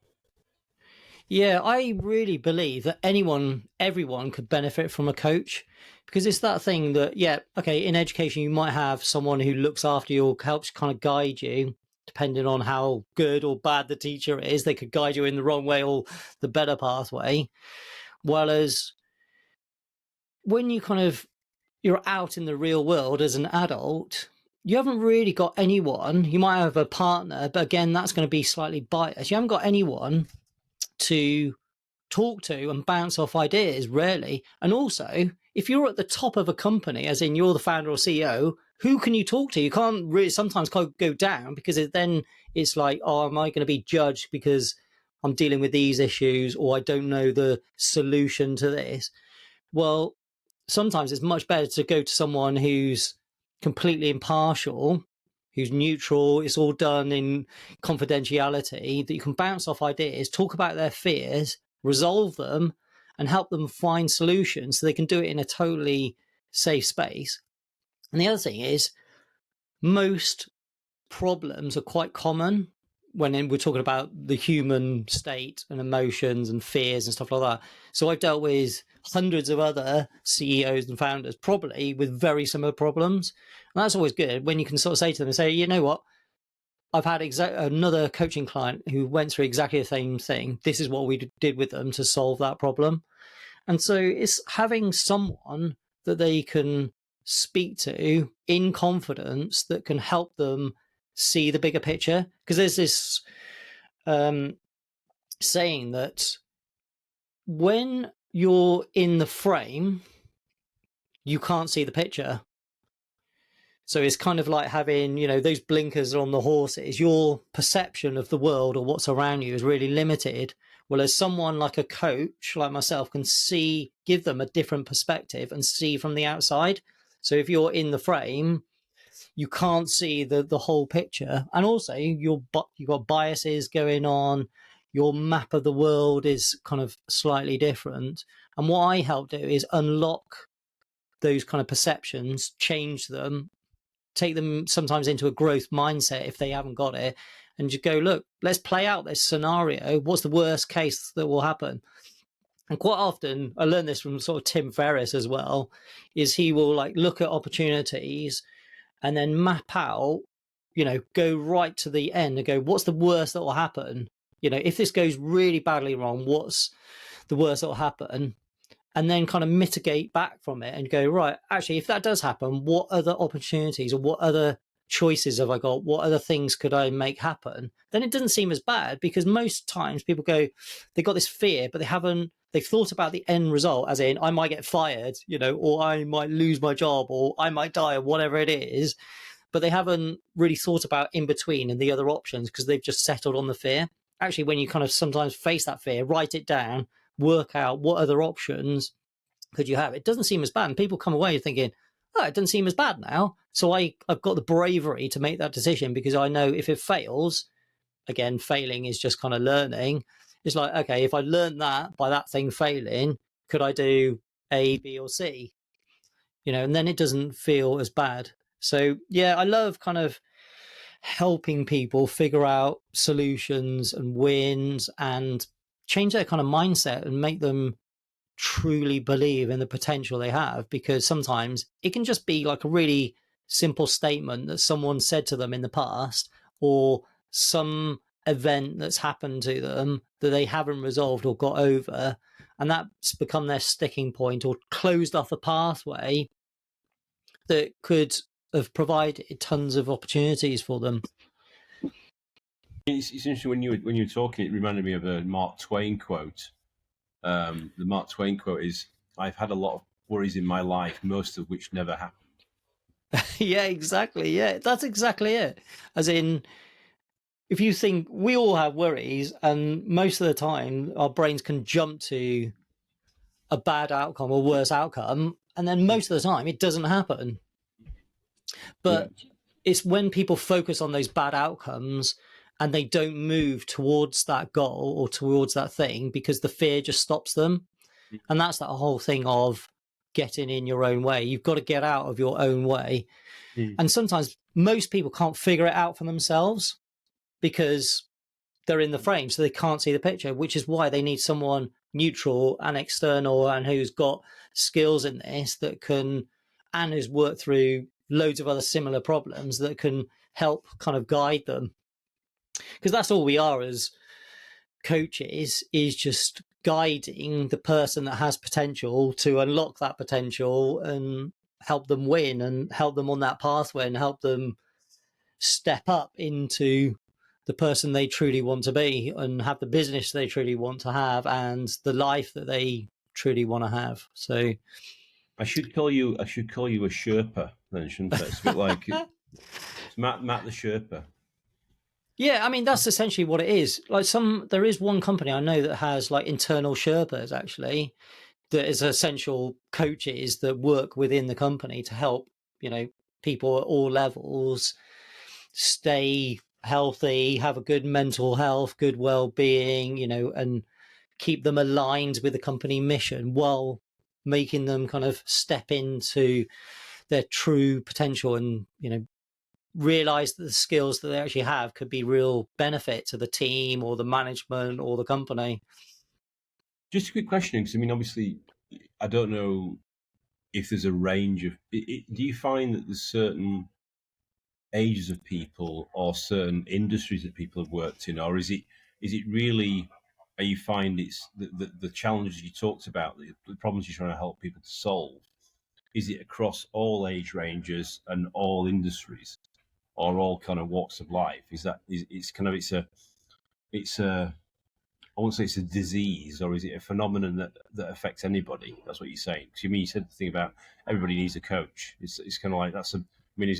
Speaker 2: Yeah, I really believe that everyone could benefit from a coach, because it's that thing that, in education, you might have someone who looks after you or helps kind of guide you, depending on how good or bad the teacher is. They could guide you in the wrong way or the better pathway. Whereas when you're out in the real world as an adult, you haven't really got anyone. You might have a partner, but again, that's going to be slightly biased. You haven't got anyone to talk to and bounce off ideas, rarely. And also, if you're at the top of a company, as in you're the founder or CEO, who can you talk to? You can't really sometimes go down, because then it's like, oh, am I going to be judged because I'm dealing with these issues, or I don't know the solution to this? Well, sometimes it's much better to go to someone who's completely impartial, who's neutral. It's all done in confidentiality, that you can bounce off ideas, talk about their fears, resolve them, and help them find solutions so they can do it in a totally safe space. And the other thing is, most problems are quite common when we're talking about the human state and emotions and fears and stuff like that. So I've dealt with hundreds of other CEOs and founders, probably with very similar problems. And that's always good when you can sort of say to them and say, you know what, I've had another coaching client who went through exactly the same thing. This is what we did with them to solve that problem. And so it's having someone that they can speak to in confidence that can help them see the bigger picture. Because there's this saying that when you're in the frame, you can't see the picture. So it's kind of like having, those blinkers on the horses. Your perception of the world or what's around you is really limited. Whereas someone like a coach, like myself, can give them a different perspective and see from the outside. So if you're in the frame, you can't see the whole picture. And also you've got biases going on. your map of the world is kind of slightly different. And what I help do is unlock those kind of perceptions, change them, take them sometimes into a growth mindset if they haven't got it, and just go, look, let's play out this scenario. What's the worst case that will happen? And quite often, I learned this from sort of Tim Ferriss as well, is he will like look at opportunities and then map out, go right to the end and go, what's the worst that will happen? If this goes really badly wrong, what's the worst that will happen? And then kind of mitigate back from it and go, right, actually, if that does happen, what other opportunities or what other choices have I got? What other things could I make happen? Then it doesn't seem as bad, because most times people go, they got this fear, but they've thought about the end result, as in, I might get fired, or I might lose my job, or I might die, or whatever it is. But they haven't really thought about in between and the other options, because they've just settled on the fear. Actually, when you kind of sometimes face that fear, write it down, work out what other options could you have. It doesn't seem as bad. And people come away thinking, oh, it doesn't seem as bad now. So I've got the bravery to make that decision, because I know if it fails, again, failing is just kind of learning. It's like, okay, if I learned that by that thing failing, could I do A, B, or C? And then it doesn't feel as bad. So yeah, I love kind of helping people figure out solutions and wins and change their kind of mindset and make them truly believe in the potential they have. Because sometimes it can just be like a really simple statement that someone said to them in the past, or some event that's happened to them that they haven't resolved or got over, and that's become their sticking point or closed off a pathway that could have provided tons of opportunities for them.
Speaker 1: It's interesting when you were talking. It reminded me of a Mark Twain quote. The Mark Twain quote is, "I've had a lot of worries in my life, most of which never happened."
Speaker 2: Yeah, exactly. Yeah, that's exactly it. As in, if you think, we all have worries, and most of the time our brains can jump to a bad outcome or worse outcome, and then most of the time it doesn't happen. But it's when people focus on those bad outcomes and they don't move towards that goal or towards that thing, because the fear just stops them. And that's that whole thing of getting in your own way. You've got to get out of your own way. And sometimes most people can't figure it out for themselves because they're in the frame, so they can't see the picture, which is why they need someone neutral and external and who's got skills in this that can, and who's worked through loads of other similar problems that can help kind of guide them. Because that's all we are as coaches, is just guiding the person that has potential to unlock that potential and help them win and help them on that pathway and help them step up into the person they truly want to be and have the business they truly want to have and the life that they truly want to have. So
Speaker 1: I should call you a Sherpa then, shouldn't I? It's a bit like it's Matt the Sherpa.
Speaker 2: yeah, I mean, that's essentially what it is. Like there is one company I know that has like internal Sherpas, actually, that is essential coaches that work within the company to help, people at all levels stay healthy, have a good mental health, good well-being, and keep them aligned with the company mission while making them kind of step into their true potential and, realize that the skills that they actually have could be real benefit to the team or the management or the company.
Speaker 1: Just a quick question, because I mean, obviously, I don't know if there's a range of. Do you find that there's certain ages of people or certain industries that people have worked in, or is it really? Are you find it's the challenges you talked about, the problems you're trying to help people to solve? Is it across all age ranges and all industries, or all kind of walks of life? It's a I won't say it's a disease, or is it a phenomenon that affects anybody? That's what you're saying. Because you said the thing about everybody needs a coach. It's kind of like I mean, I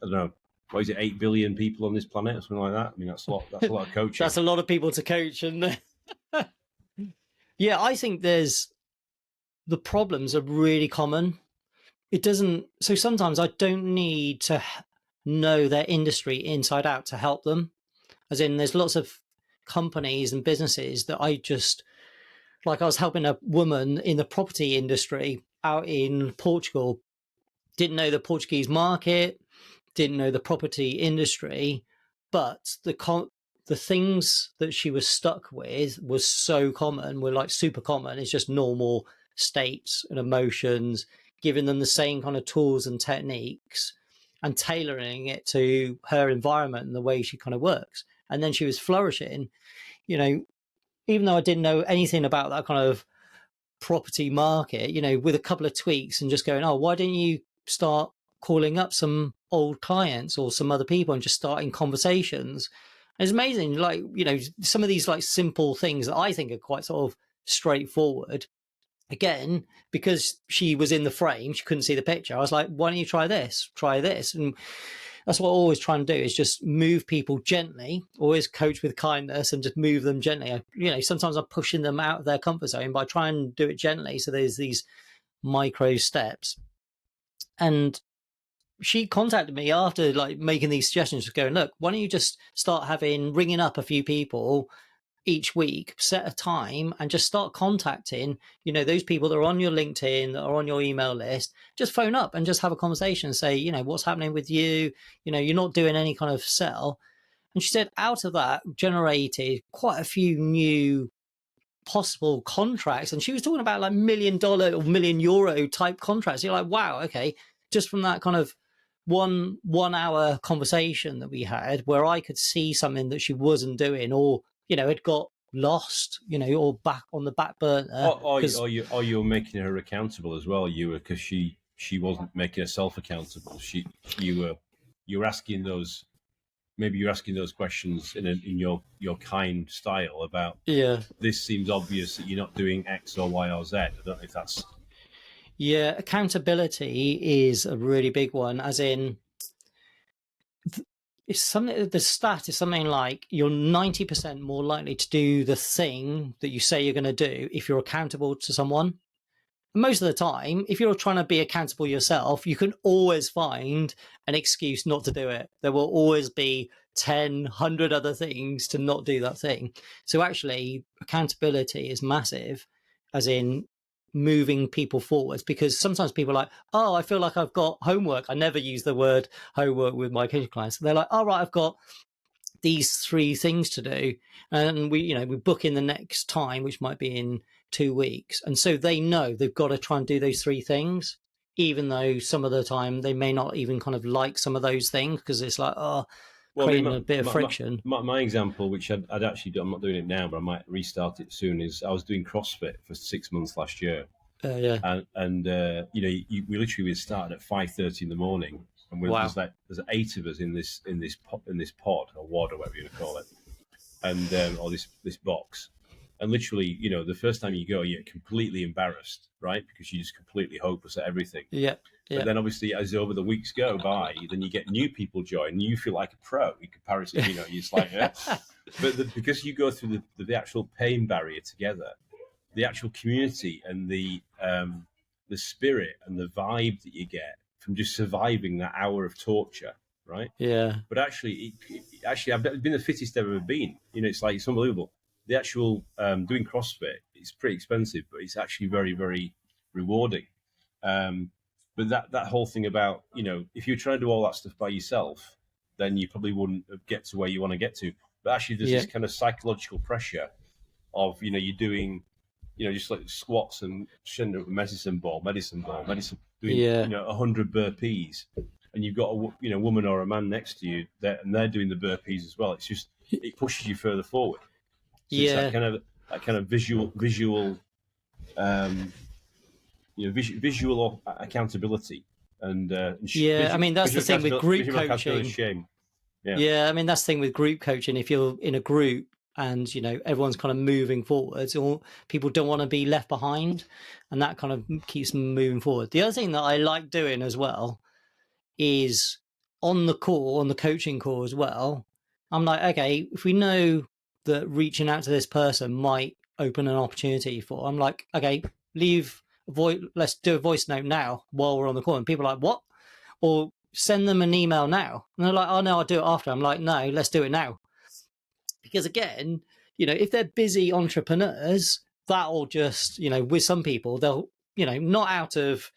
Speaker 1: don't know, what is it, 8 billion people on this planet or something like that? I mean, that's a lot of coaching.
Speaker 2: That's a lot of people to coach. And yeah, I think the problems are really common. So sometimes I don't need to know their industry inside out to help them. As in, there's lots of companies and businesses that I just, like I was helping a woman in the property industry out in Portugal, didn't know the Portuguese market, didn't know the property industry, but the things that she was stuck with was so common, were like super common. It's just normal states and emotions, giving them the same kind of tools and techniques and tailoring it to her environment and the way she kind of works. And then she was flourishing, you know, even though I didn't know anything about that kind of property market, you know, with a couple of tweaks and just going, oh, why don't you start calling up some old clients or some other people and just starting conversations? And it's amazing, like, you know, some of these like simple things that I think are quite sort of straightforward. Again, because she was in the frame, she couldn't see the picture. I was like, why don't you try this? Try this. And that's what I always try and do, is just move people gently, always coach with kindness and just move them gently. You know, sometimes I'm pushing them out of their comfort zone, but I try and do it gently. So there's these micro steps. And she contacted me after like making these suggestions, going, look, why don't you just start ringing up a few people each week, set a time and just start contacting, you know, those people that are on your LinkedIn, that are on your email list. Just phone up and just have a conversation and say, you know, what's happening with you? You know, you're not doing any kind of sell. And she said out of that generated quite a few new possible contracts. And she was talking about like $1 million or €1 million type contracts. You're like, wow, okay. Just from that kind of one hour conversation that we had, where I could see something that she wasn't doing, or, you know, it got lost, you know, or back on the back burner.
Speaker 1: Or you're making her accountable as well. You were, because she wasn't making herself accountable. You were asking those. Maybe you're asking those questions in your kind style about.
Speaker 2: Yeah.
Speaker 1: This seems obvious that you're not doing X or Y or Z. I don't know if that's.
Speaker 2: Yeah, accountability is a really big one. As in, it's something. The stat is something like you're 90% more likely to do the thing that you say you're going to do if you're accountable to someone. Most of the time, if you're trying to be accountable yourself, you can always find an excuse not to do it. There will always be 10, 100 other things to not do that thing. So actually, accountability is massive, as in moving people forwards, because sometimes people are like, oh, I feel like I've got homework. I never use the word homework with my coaching clients. They're like, all right, I've got these 3 things to do, and we book in the next time, which might be in 2 weeks, and so they know they've got to try and do those 3 things, even though some of the time they may not even kind of like some of those things, because it's like, creating a bit of friction.
Speaker 1: My example, which I'd actually do, I'm not doing it now, but I might restart it soon, is I was doing CrossFit for 6 months last year. And we literally started at 5:30 in the morning, and there's 8 of us in this pod or wad or whatever you want to call it, and or this box. And literally, you know, the first time you go, you're completely embarrassed, right? Because you're just completely hopeless at everything.
Speaker 2: Yeah.
Speaker 1: But then obviously, as over the weeks go by, then you get new people join, and you feel like a pro in comparison. You know, you're just like, yeah. But because you go through the actual pain barrier together, the actual community and the spirit and the vibe that you get from just surviving that hour of torture, right?
Speaker 2: Yeah.
Speaker 1: But actually, I've been the fittest I've ever been. You know, it's unbelievable. The actual doing CrossFit is pretty expensive, but it's actually very, very rewarding. But that whole thing about, you know, if you're trying to do all that stuff by yourself, then you probably wouldn't get to where you want to get to. But actually, there's this kind of psychological pressure of, you know, you're doing, you know, just like squats and medicine ball, doing, you know, 100 burpees, and you've got a woman or a man next to you and they're doing the burpees as well. It's just, it pushes you further forward. So it's that kind of visual, visual accountability and
Speaker 2: I mean, that's the thing with group coaching. Yeah, I mean, that's the thing with group coaching. If you're in a group and, you know, everyone's kind of moving forwards, or people don't want to be left behind, and that kind of keeps them moving forward. The other thing that I like doing as well is on the coaching call as well, I'm like, okay, if we know that reaching out to this person might open an opportunity for, I'm like, okay, let's do a voice note now while we're on the call. And people are like, what? Or send them an email now. And they're like, oh no, I'll do it after. I'm like, no, let's do it now. Because again, if they're busy entrepreneurs, that'll just, with some people, they'll, not out of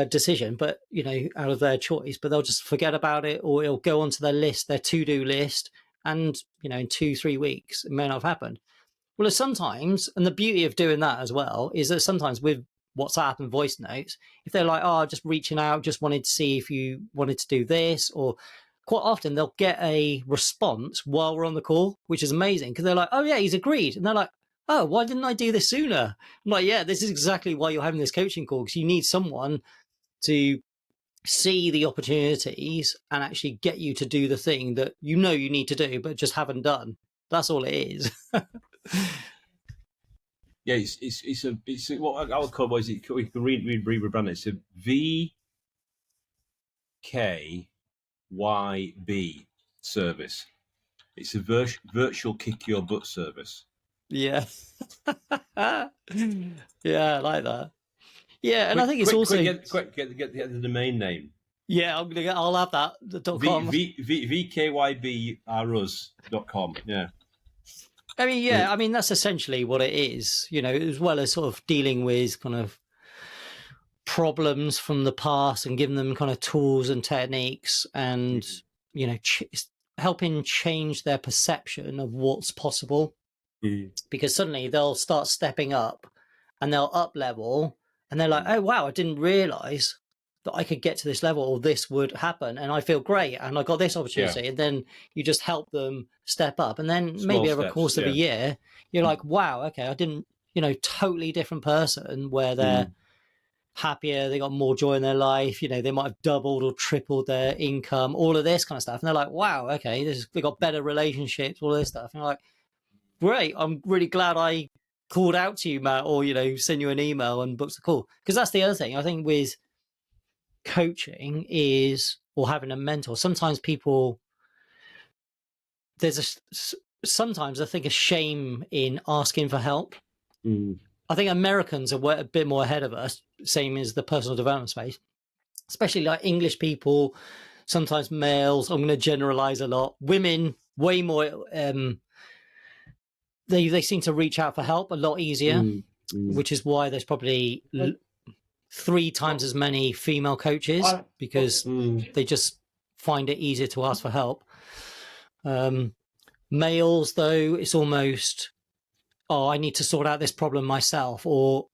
Speaker 2: decision, but, out of their choice, but they'll just forget about it, or it'll go onto their list, their to-do list. And, in 2-3 weeks, it may not have happened. Well, sometimes, and the beauty of doing that as well, is that sometimes with WhatsApp and voice notes, if they're like, oh, just reaching out, just wanted to see if you wanted to do this, or quite often they'll get a response while we're on the call, which is amazing, because they're like, oh yeah, he's agreed. And they're like, oh, why didn't I do this sooner? I'm like, yeah, this is exactly why you're having this coaching call, because you need someone to see the opportunities and actually get you to do the thing that you need to do, but just haven't done. That's all it is.
Speaker 1: Yeah, it's what I'll call, what is it? We can rebrand it. It's a VKYB service. It's a virtual kick your butt service.
Speaker 2: Yeah. Yeah, I like that. Yeah, and I think it's also
Speaker 1: get the domain name.
Speaker 2: Yeah, I'll have that. .com.
Speaker 1: VKYBRUS.com. Yeah.
Speaker 2: I mean, yeah, I mean that's essentially what it is. As well as sort of dealing with kind of problems from the past and giving them kind of tools and techniques, and helping change their perception of what's possible. Because suddenly they'll start stepping up and they'll up level, and they're like, oh wow, I didn't realize that I could get to this level, or this would happen, and I feel great, and I got this opportunity. Yeah. And then you just help them step up, and then maybe over the course of a year, you're like, wow, okay, I didn't, totally different person, where they're happier, they got more joy in their life, they might have doubled or tripled their income, all of this kind of stuff, and they're like, wow, okay, they got better relationships, all this stuff, and you're like, great, I'm really glad I called out to you, Matt, or send you an email and booked the call. Because that's the other thing I think with coaching is, or having a mentor, sometimes people, sometimes I think a shame in asking for help. I think Americans are a bit more ahead of us, same as the personal development space, especially like English people, sometimes males, I'm going to generalize a lot, women way more, they seem to reach out for help a lot easier, which is why there's probably 3 times as many female coaches, because they just find it easier to ask for help. Males, though, it's almost, oh, I need to sort out this problem myself, or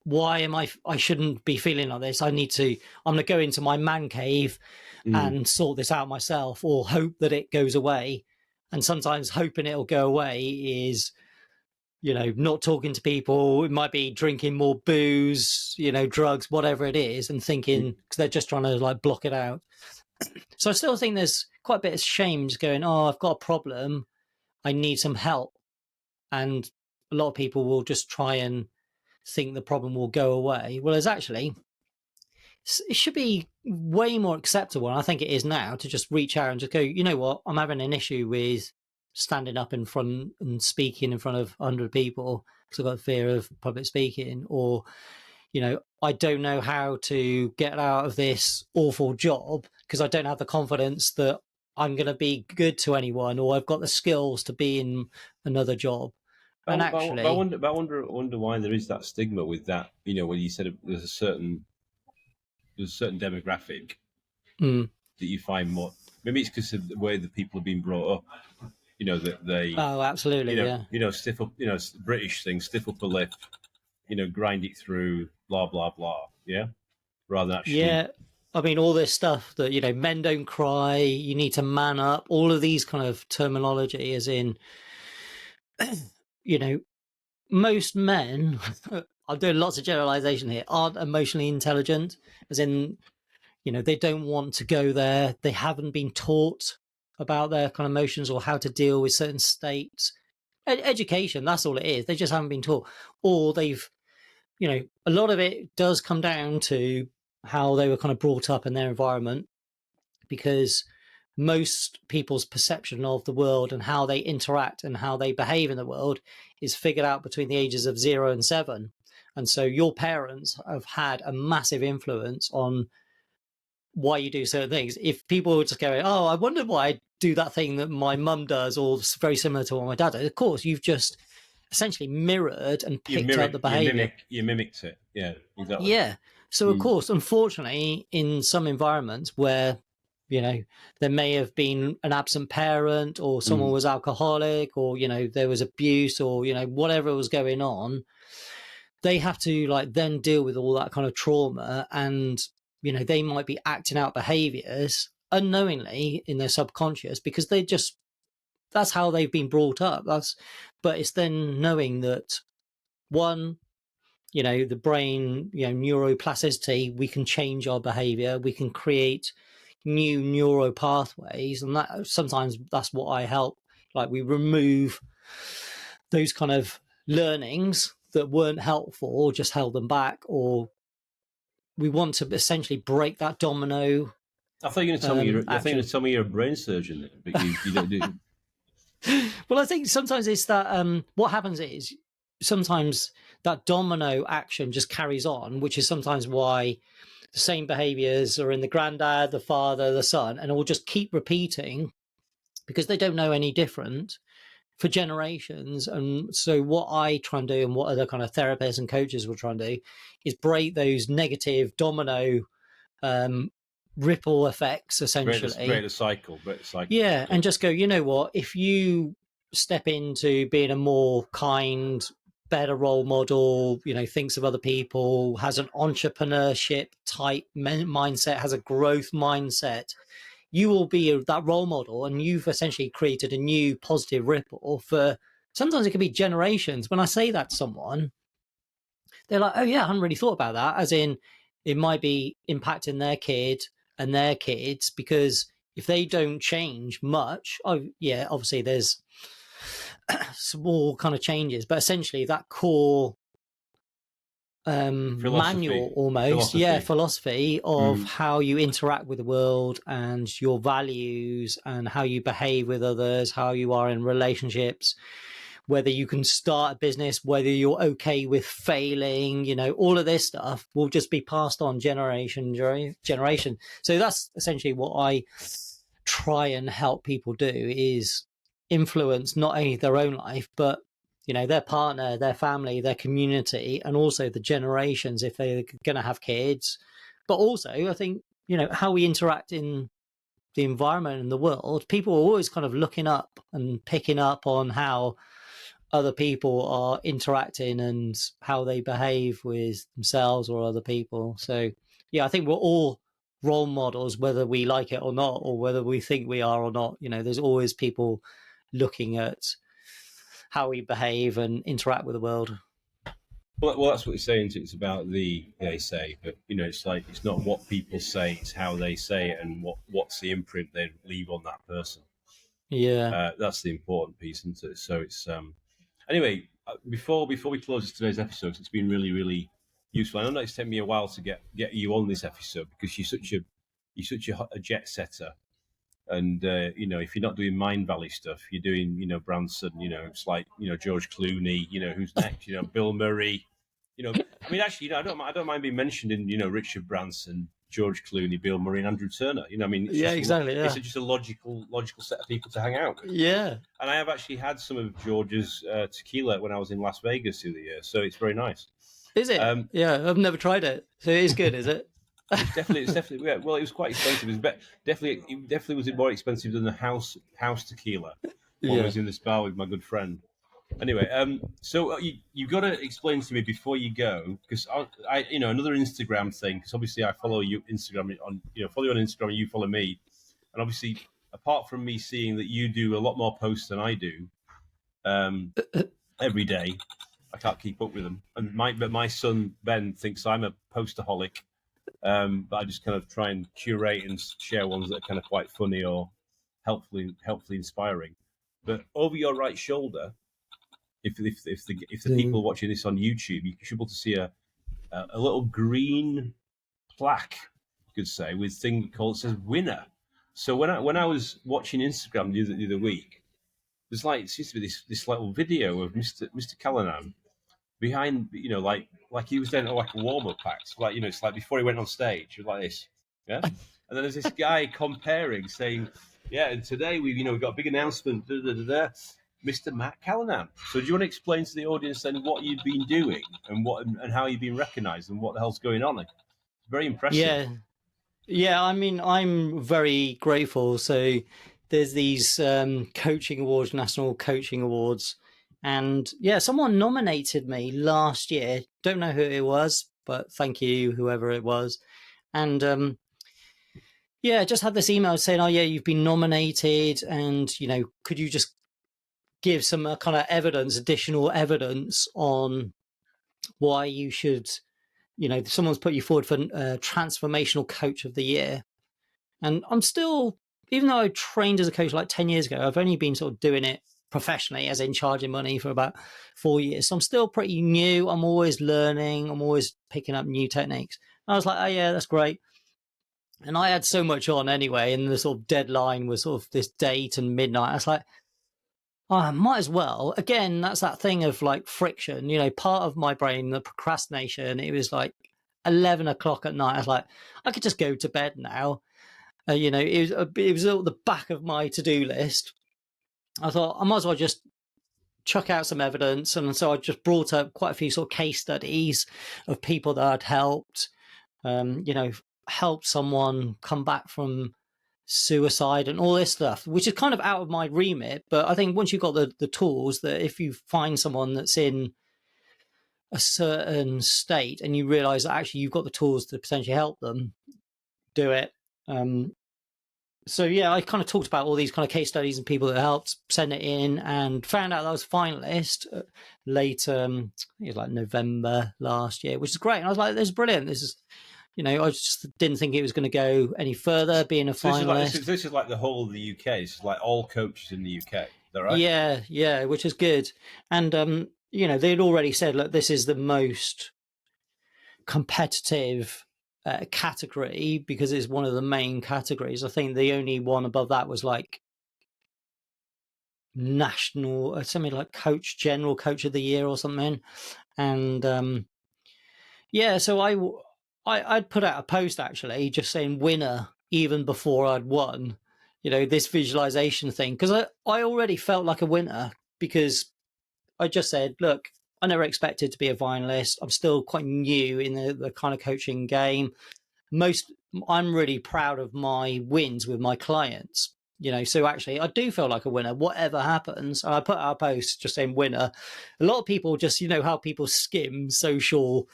Speaker 2: why am I shouldn't be feeling like this. I'm going to go into my man cave and sort this out myself, or hope that it goes away. And sometimes hoping it'll go away is, not talking to people. It might be drinking more booze, drugs, whatever it is, and thinking, because they're just trying to like block it out. So I still think there's quite a bit of shame just going, oh, I've got a problem, I need some help. And a lot of people will just try and think the problem will go away. Well, it should be way more acceptable, and I think it is now, to just reach out and just go, you know what, I'm having an issue with standing up in front and speaking in front of 100 people because I've got fear of public speaking, or I don't know how to get out of this awful job because I don't have the confidence that I'm going to be good to anyone, or I've got the skills to be in another job. And actually,
Speaker 1: I wonder why there is that stigma with that. When you said there's a certain demographic that you find more. Maybe it's because of the way that people have been brought up. That they.
Speaker 2: Oh, absolutely, yeah.
Speaker 1: Stiff up. British thing, stiff up a lip. Grind it through. Blah blah blah. Yeah. Rather than actually.
Speaker 2: Yeah. I mean, all this stuff that, men don't cry, you need to man up, all of these kind of terminology, as in, most men, I'm doing lots of generalization here, aren't emotionally intelligent, as in, they don't want to go there. They haven't been taught about their kind of emotions or how to deal with certain states. Education, that's all it is. They just haven't been taught. Or they've, a lot of it does come down to how they were kind of brought up in their environment, because most people's perception of the world and how they interact and how they behave in the world is figured out between the ages of 0 and 7. And so your parents have had a massive influence on why you do certain things. If people were just going, oh, I wonder why I do that thing that my mum does, or very similar to what my dad does, of course, you've just essentially mirrored and picked up the behavior.
Speaker 1: You mimicked it. Yeah, exactly.
Speaker 2: Yeah. So, of course, unfortunately, in some environments where, there may have been an absent parent, or someone was alcoholic, or, there was abuse, or, whatever was going on, they have to then deal with all that kind of trauma. And, they might be acting out behaviors unknowingly in their subconscious because that's how they've been brought up. But it's then knowing that, one, the brain, neuroplasticity, we can change our behavior, we can create new neural pathways. And sometimes that's what I help. We remove those kind of learnings that weren't helpful or just held them back, or we want to essentially break that domino.
Speaker 1: I thought you were going to tell me you're a brain surgeon, but you don't do.
Speaker 2: Well, I think sometimes it's that what happens is sometimes that domino action just carries on, which is sometimes why the same behaviors are in the granddad, the father, the son, and it will just keep repeating because they don't know any different for generations. And so what I try and do, and what other kind of therapists and coaches will try and do, is break those negative domino ripple effects, essentially.
Speaker 1: Break the cycle.
Speaker 2: Yeah, and just go, you know what, if you step into being a more kind, better role model, thinks of other people, has an entrepreneurship type mindset, has a growth mindset, you will be that role model, and you've essentially created a new positive ripple for, sometimes it can be generations. When I say that to someone, they're like, oh yeah, I hadn't really thought about that, as in it might be impacting their kid and their kids, because if they don't change much, obviously there's small kind of changes, but essentially that core manual almost, philosophy of how you interact with the world and your values and how you behave with others, how you are in relationships, whether you can start a business, whether you're okay with failing, all of this stuff will just be passed on generation. So that's essentially what I try and help people do, is influence not only their own life, but their partner, their family, their community, and also the generations if they're going to have kids. But also, I think, how we interact in the environment and the world, people are always kind of looking up and picking up on how other people are interacting and how they behave with themselves or other people. So, yeah, I think we're all role models, whether we like it or not, or whether we think we are or not. There's always people looking at how we behave and interact with the world.
Speaker 1: Well, that's what you're saying. It's about they say, but it's not what people say; it's how they say it, and what's the imprint they leave on that person.
Speaker 2: Yeah,
Speaker 1: that's the important piece, isn't it? So it's anyway. Before we close today's episode, it's been really, really useful. I know it's taken me a while to get you on this episode because you're such a jet setter. And if you're not doing Mind Valley stuff, you're doing Branson. It's like George Clooney. Who's next? Bill Murray. I mean, actually, I don't mind being mentioned in Richard Branson, George Clooney, Bill Murray, and Andrew Turner. I mean, it's it's just a logical set of people to hang out with.
Speaker 2: Yeah.
Speaker 1: And I have actually had some of George's tequila when I was in Las Vegas the other year, so it's very nice.
Speaker 2: Is it? Yeah, I've never tried it, so it is good, is it?
Speaker 1: It's definitely. Yeah, well, it was quite expensive. It definitely was more expensive than the house tequila when I was in this bar with my good friend. Anyway, so you got to explain to me before you go, because I another Instagram thing, because obviously I follow you Instagram follow you on Instagram, and you follow me, and obviously apart from me seeing that you do a lot more posts than I do, every day, I can't keep up with them, and my son Ben thinks I'm a postaholic. But I just kind of try and curate and share ones that are kind of quite funny or helpfully inspiring. But over your right shoulder, if the people watching this on YouTube, you should be able to see a little green plaque, you could say, with thing called, it says winner. So when I was watching Instagram the other week, there's it seems to be this little video of Mr. Callanan behind, like he was doing like a warm-up act, it's like before he went on stage, like this, yeah. And then there's this guy comparing, saying, "Yeah, and today we've got a big announcement, Mr. Matt Callanan." So do you want to explain to the audience then what you've been doing and how you've been recognised and what the hell's going on? Like, very impressive.
Speaker 2: Yeah. I mean, I'm very grateful. So there's these coaching awards, national coaching awards, and yeah, someone nominated me last year. Don't know who it was, but thank you, whoever it was. And yeah, just had this email saying, "Oh yeah, you've been nominated, and could you just give some kind of additional evidence on why you should, someone's put you forward for Transformational Coach of the Year." And I'm still, even though I trained as a coach like 10 years ago, I've only been sort of doing it professionally, as in charging money, for about 4 years. So I'm still pretty new. I'm always learning. I'm always picking up new techniques. And I was like, oh yeah, that's great. And I had so much on anyway, and the sort of deadline was sort of this date and midnight. I was like, oh, I might as well. Again, that's that thing of like friction, part of my brain, the procrastination. It was like 11 o'clock at night. I was like, I could just go to bed now. It was at the back of my to-do list. I thought I might as well just chuck out some evidence. And so I just brought up quite a few sort of case studies of people that I'd helped, helped someone come back from suicide and all this stuff, which is kind of out of my remit. But I think once you've got the tools, that if you find someone that's in a certain state and you realize that actually you've got the tools to potentially help them, do it. So yeah, I kind of talked about all these kind of case studies and people that helped, send it in, and found out that I was finalist late, I think it was like November last year, which is great. And I was like, "This is brilliant. This is." I just didn't think it was going to go any further, being a finalist.
Speaker 1: This is like the whole of the UK. This is like all coaches in the UK. Is that right?
Speaker 2: Yeah, which is good. And, they'd already said, look, this is the most competitive category because it's one of the main categories. I think the only one above that was like national, something like general coach of the year or something. And yeah, so I'd put out a post actually just saying winner even before I'd won, this visualization thing, because I already felt like a winner because I just said, look, I never expected to be a finalist. I'm still quite new in the kind of coaching game. I'm really proud of my wins with my clients. So actually I do feel like a winner, whatever happens. And I put out a post just saying winner. A lot of people just, how people skim social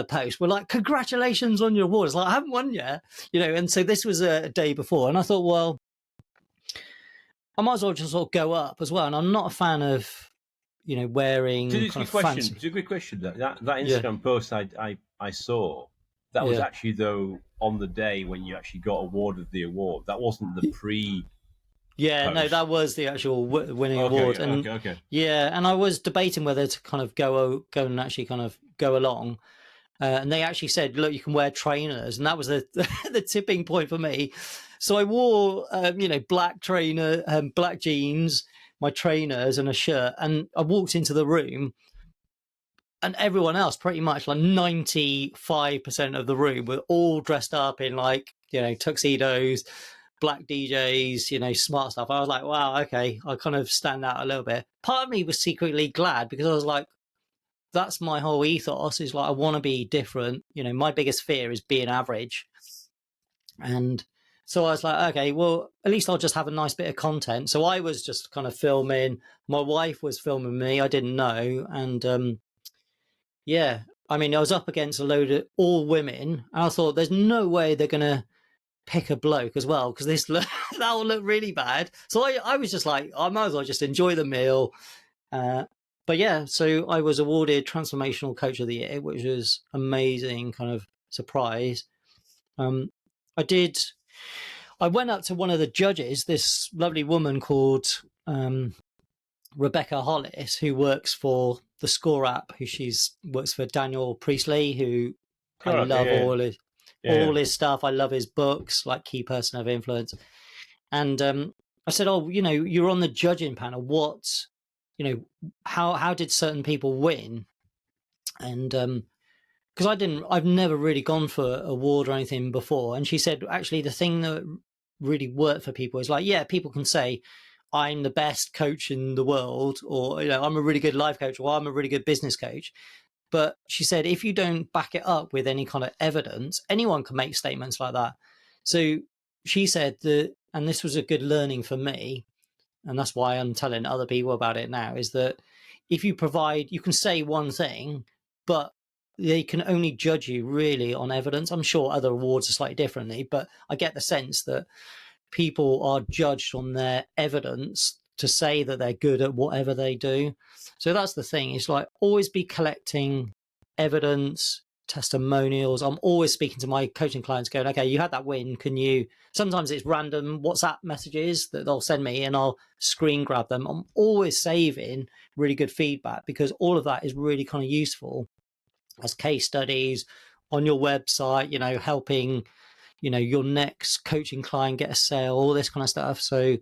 Speaker 2: posts were like, congratulations on your award. It's like, I haven't won yet, and so this was a day before. And I thought, well, I might as well just sort of go up as well. And I'm not a fan of, wearing kind of fancy.
Speaker 1: It's a good question. That Instagram post I saw, that was actually though on the day when you actually got awarded the award. That wasn't the pre.
Speaker 2: Yeah, post. No, that was the actual winning award. And
Speaker 1: okay.
Speaker 2: Yeah, and I was debating whether to kind of go and actually kind of go along. And they actually said, look, you can wear trainers. And that was the tipping point for me. So I wore, black black jeans, my trainers and a shirt. And I walked into the room and everyone else, pretty much like 95% of the room were all dressed up in like, tuxedos, black DJs, smart stuff. I was like, wow, okay, I kind of stand out a little bit. Part of me was secretly glad because I was like, that's my whole ethos, is like, I want to be different. My biggest fear is being average. And so I was like, okay, well, at least I'll just have a nice bit of content. So I was just kind of filming. My wife was filming me. I didn't know. And yeah, I mean, I was up against a load of all women. And I thought, there's no way they're going to pick a bloke as well, because that'll look really bad. So I was just like, I might as well just enjoy the meal. But yeah, so I was awarded Transformational Coach of the Year, which was amazing kind of surprise. I went up to one of the judges, this lovely woman called Rebecca Hollis, who works for the Score app, works for Daniel Priestley, who I love all his stuff. I love his books, like Key Person of Influence. And I said, oh, you're on the judging panel. What, how did certain people win? And because I've never really gone for an award or anything before. And she said, actually, the thing that really worked for people is like, yeah, people can say, I'm the best coach in the world, or, I'm a really good life coach, or I'm a really good business coach. But she said, if you don't back it up with any kind of evidence, anyone can make statements like that. So she said that, and this was a good learning for me, and that's why I'm telling other people about it now, is that if you can say one thing, but they can only judge you really on evidence. I'm sure other awards are slightly differently, but I get the sense that people are judged on their evidence to say that they're good at whatever they do. So that's the thing. It's like always be collecting evidence, testimonials. I'm always speaking to my coaching clients going, okay, you had that win. Can you, sometimes it's random WhatsApp messages that they'll send me and I'll screen grab them. I'm always saving really good feedback because all of that is really kind of useful as case studies on your website, helping, your next coaching client get a sale, all this kind of stuff. So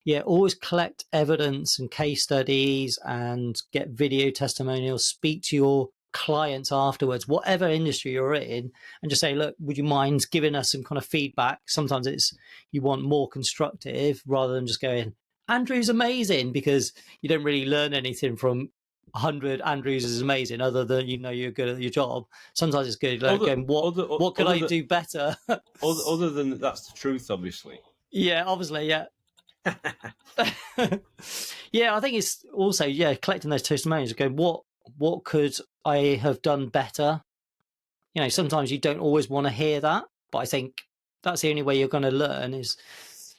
Speaker 2: yeah, always collect evidence and case studies and get video testimonials, speak to your clients afterwards, whatever industry you're in, and just say, look, would you mind giving us some kind of feedback? Sometimes it's you want more constructive rather than just going, Andrew's amazing, because you don't really learn anything from 100 Andrews is amazing other than you're good at your job. Sometimes it's good like going, what could I do better?
Speaker 1: Other than that's the truth, obviously.
Speaker 2: Yeah, obviously, yeah. Yeah, I think it's also collecting those testimonials, going, what could I have done better? Sometimes you don't always want to hear that, but I think that's the only way you're going to learn is,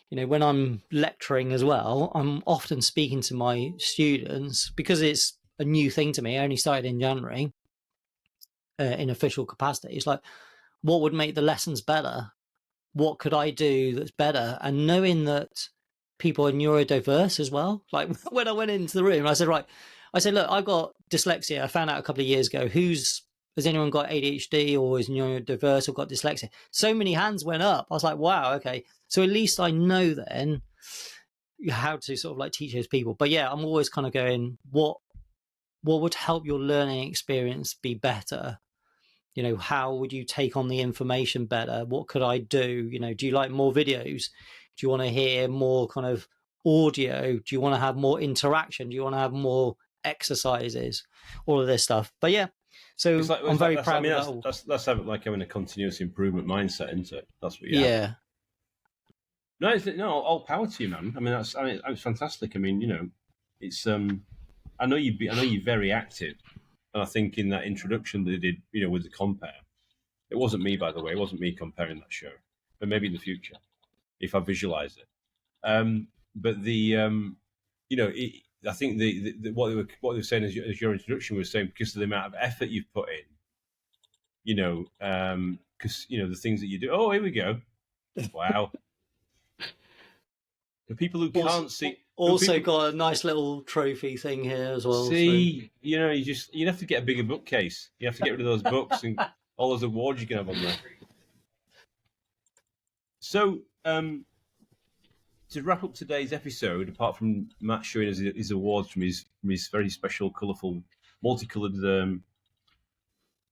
Speaker 2: when I'm lecturing as well, I'm often speaking to my students because it's a new thing to me. I only started in January in official capacity. It's like, what would make the lessons better? What could I do that's better? And knowing that people are neurodiverse as well. Like when I went into the room, I said, look, I've got dyslexia. I found out a couple of years ago. Has anyone got ADHD or is neurodiverse or got dyslexia? So many hands went up. I was like, wow, okay. So at least I know then how to sort of like teach those people. But yeah, I'm always kind of going, what would help your learning experience be better? How would you take on the information better? What could I do? Do you like more videos? Do you want to hear more kind of audio? Do you want to have more interaction? Do you want to have more exercises? All of this stuff. But yeah, so I'm very proud of that.
Speaker 1: That's having a continuous improvement mindset, isn't it? That's what.
Speaker 2: Yeah.
Speaker 1: No, all power to you, man. I mean, that's fantastic. I mean, it's I know you're very active. And I think in that introduction they did, with the compare, it wasn't me, by the way. It wasn't me comparing that show, but maybe in the future, if I visualize it. But I think what they were saying as your introduction was saying, because of the amount of effort you've put in, because the things that you do. Oh, here we go. Wow. The people who can't see.
Speaker 2: Also got a nice little trophy thing here as well.
Speaker 1: See, so. You have to get a bigger bookcase. You have to get rid of those books and all those awards you can have on there. So, to wrap up today's episode, apart from Matt showing us his awards from his very special, colourful, multicoloured,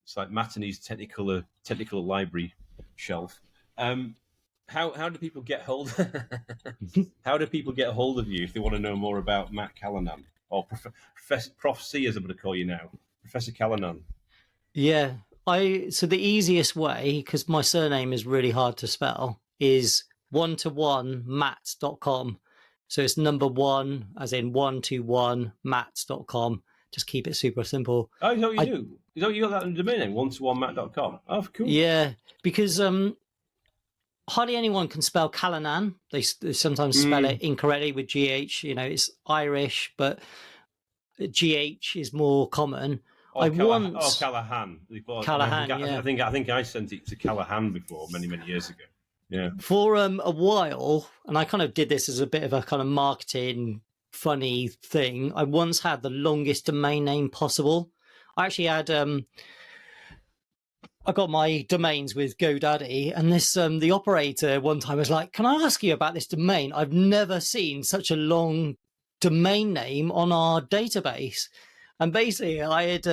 Speaker 1: it's like Matinee's technical library shelf. How do people get hold? How do people get hold of you if they want to know more about Matt Callanan, or Prof C, as I'm going to call you now, Professor Callanan?
Speaker 2: Yeah, so the easiest way, because my surname is really hard to spell, is one-to-one-matt.com. So it's number one, as in 121matt.com. Just keep it super simple.
Speaker 1: Oh, is that what you do? Is that what you got that in the domain name, one-to-one-matt.com? Oh, cool.
Speaker 2: Yeah, because hardly anyone can spell Callanan. They sometimes spell it incorrectly with GH. It's Irish, but GH is more common.
Speaker 1: Callahan.
Speaker 2: Callahan,
Speaker 1: I think I sent it to Callahan before, many years ago. Yeah.
Speaker 2: For a while, and I kind of did this as a bit of a kind of marketing funny thing. I once had the longest domain name possible. I actually had I got my domains with GoDaddy, and this the operator one time was like, "Can I ask you about this domain? I've never seen such a long domain name on our database." And basically, I'd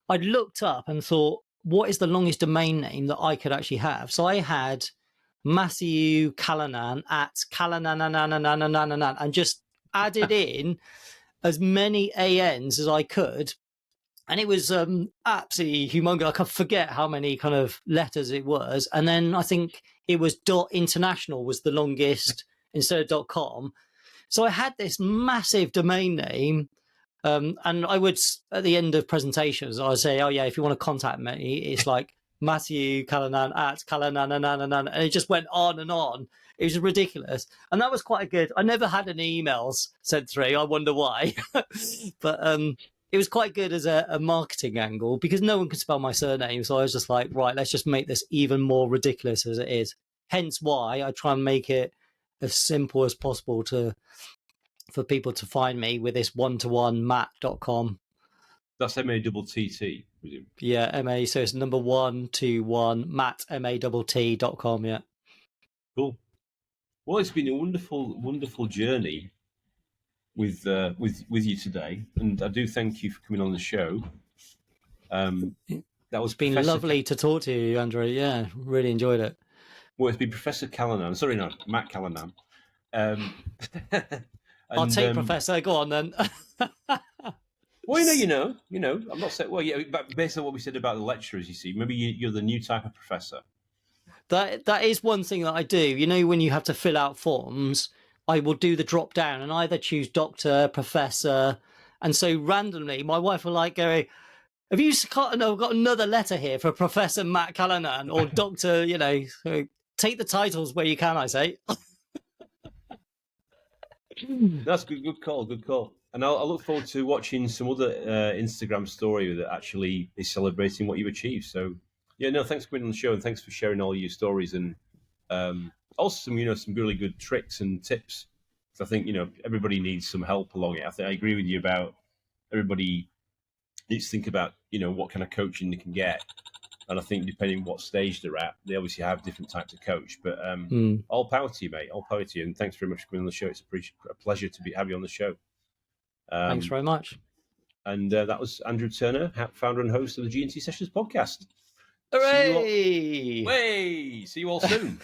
Speaker 2: looked up and thought, what is the longest domain name that I could actually have? So I had Matthew Callanan at Callanan and just added in as many ANs as I could. And it was absolutely humongous. I can forget how many kind of letters it was. And then I think it was .international was the longest instead of .com. So I had this massive domain name. And I would, at the end of presentations, I would say, oh, yeah, if you want to contact me, it's like Matthew Callanan at Callanan. And it just went on and on. It was ridiculous. And that was quite good. I never had any emails sent through. I wonder why. But it was quite good as a marketing angle because no one could spell my surname. So I was just like, right, let's just make this even more ridiculous as it is. Hence why I try and make it as simple as possible for people to find me with this one-to-one matt.com.
Speaker 1: That's MATTT, presume.
Speaker 2: Yeah, MA. So it's number 121 Matt MATT.com. Yeah.
Speaker 1: Cool. Well, it's been a wonderful, wonderful journey with you today, and I do thank you for coming on the show. That was
Speaker 2: been lovely to talk to you, Andrew. Yeah, really enjoyed it.
Speaker 1: Well, it's been Professor Callanan. Sorry, no, Matt Callanan.
Speaker 2: I'll take Professor. Go on then.
Speaker 1: Well, you know. I'm not saying. Well, yeah, but based on what we said about the lecturers, you see, maybe you're the new type of professor.
Speaker 2: That is one thing that I do. You know, when you have to fill out forms, I will do the drop down and either choose doctor, professor, and so randomly, my wife will like go, "Have you got another letter here for Professor Matt Callanan or Doctor?" You know, take the titles where you can. I say.
Speaker 1: That's good. Good call. And I look forward to watching some other Instagram story that actually is celebrating what you've achieved. So, yeah, no, thanks for being on the show and thanks for sharing all your stories and also some really good tricks and tips. So I think everybody needs some help along it. I agree with you about everybody needs to think about what kind of coaching they can get. And I think depending on what stage they're at, they obviously have different types of coach. But all power to you, mate. All power to you. And thanks very much for coming on the show. It's a pleasure to have you on the show.
Speaker 2: Thanks very much.
Speaker 1: And that was Andrew Turner, founder and host of the G&T Sessions podcast.
Speaker 2: Hooray!
Speaker 1: See you all soon.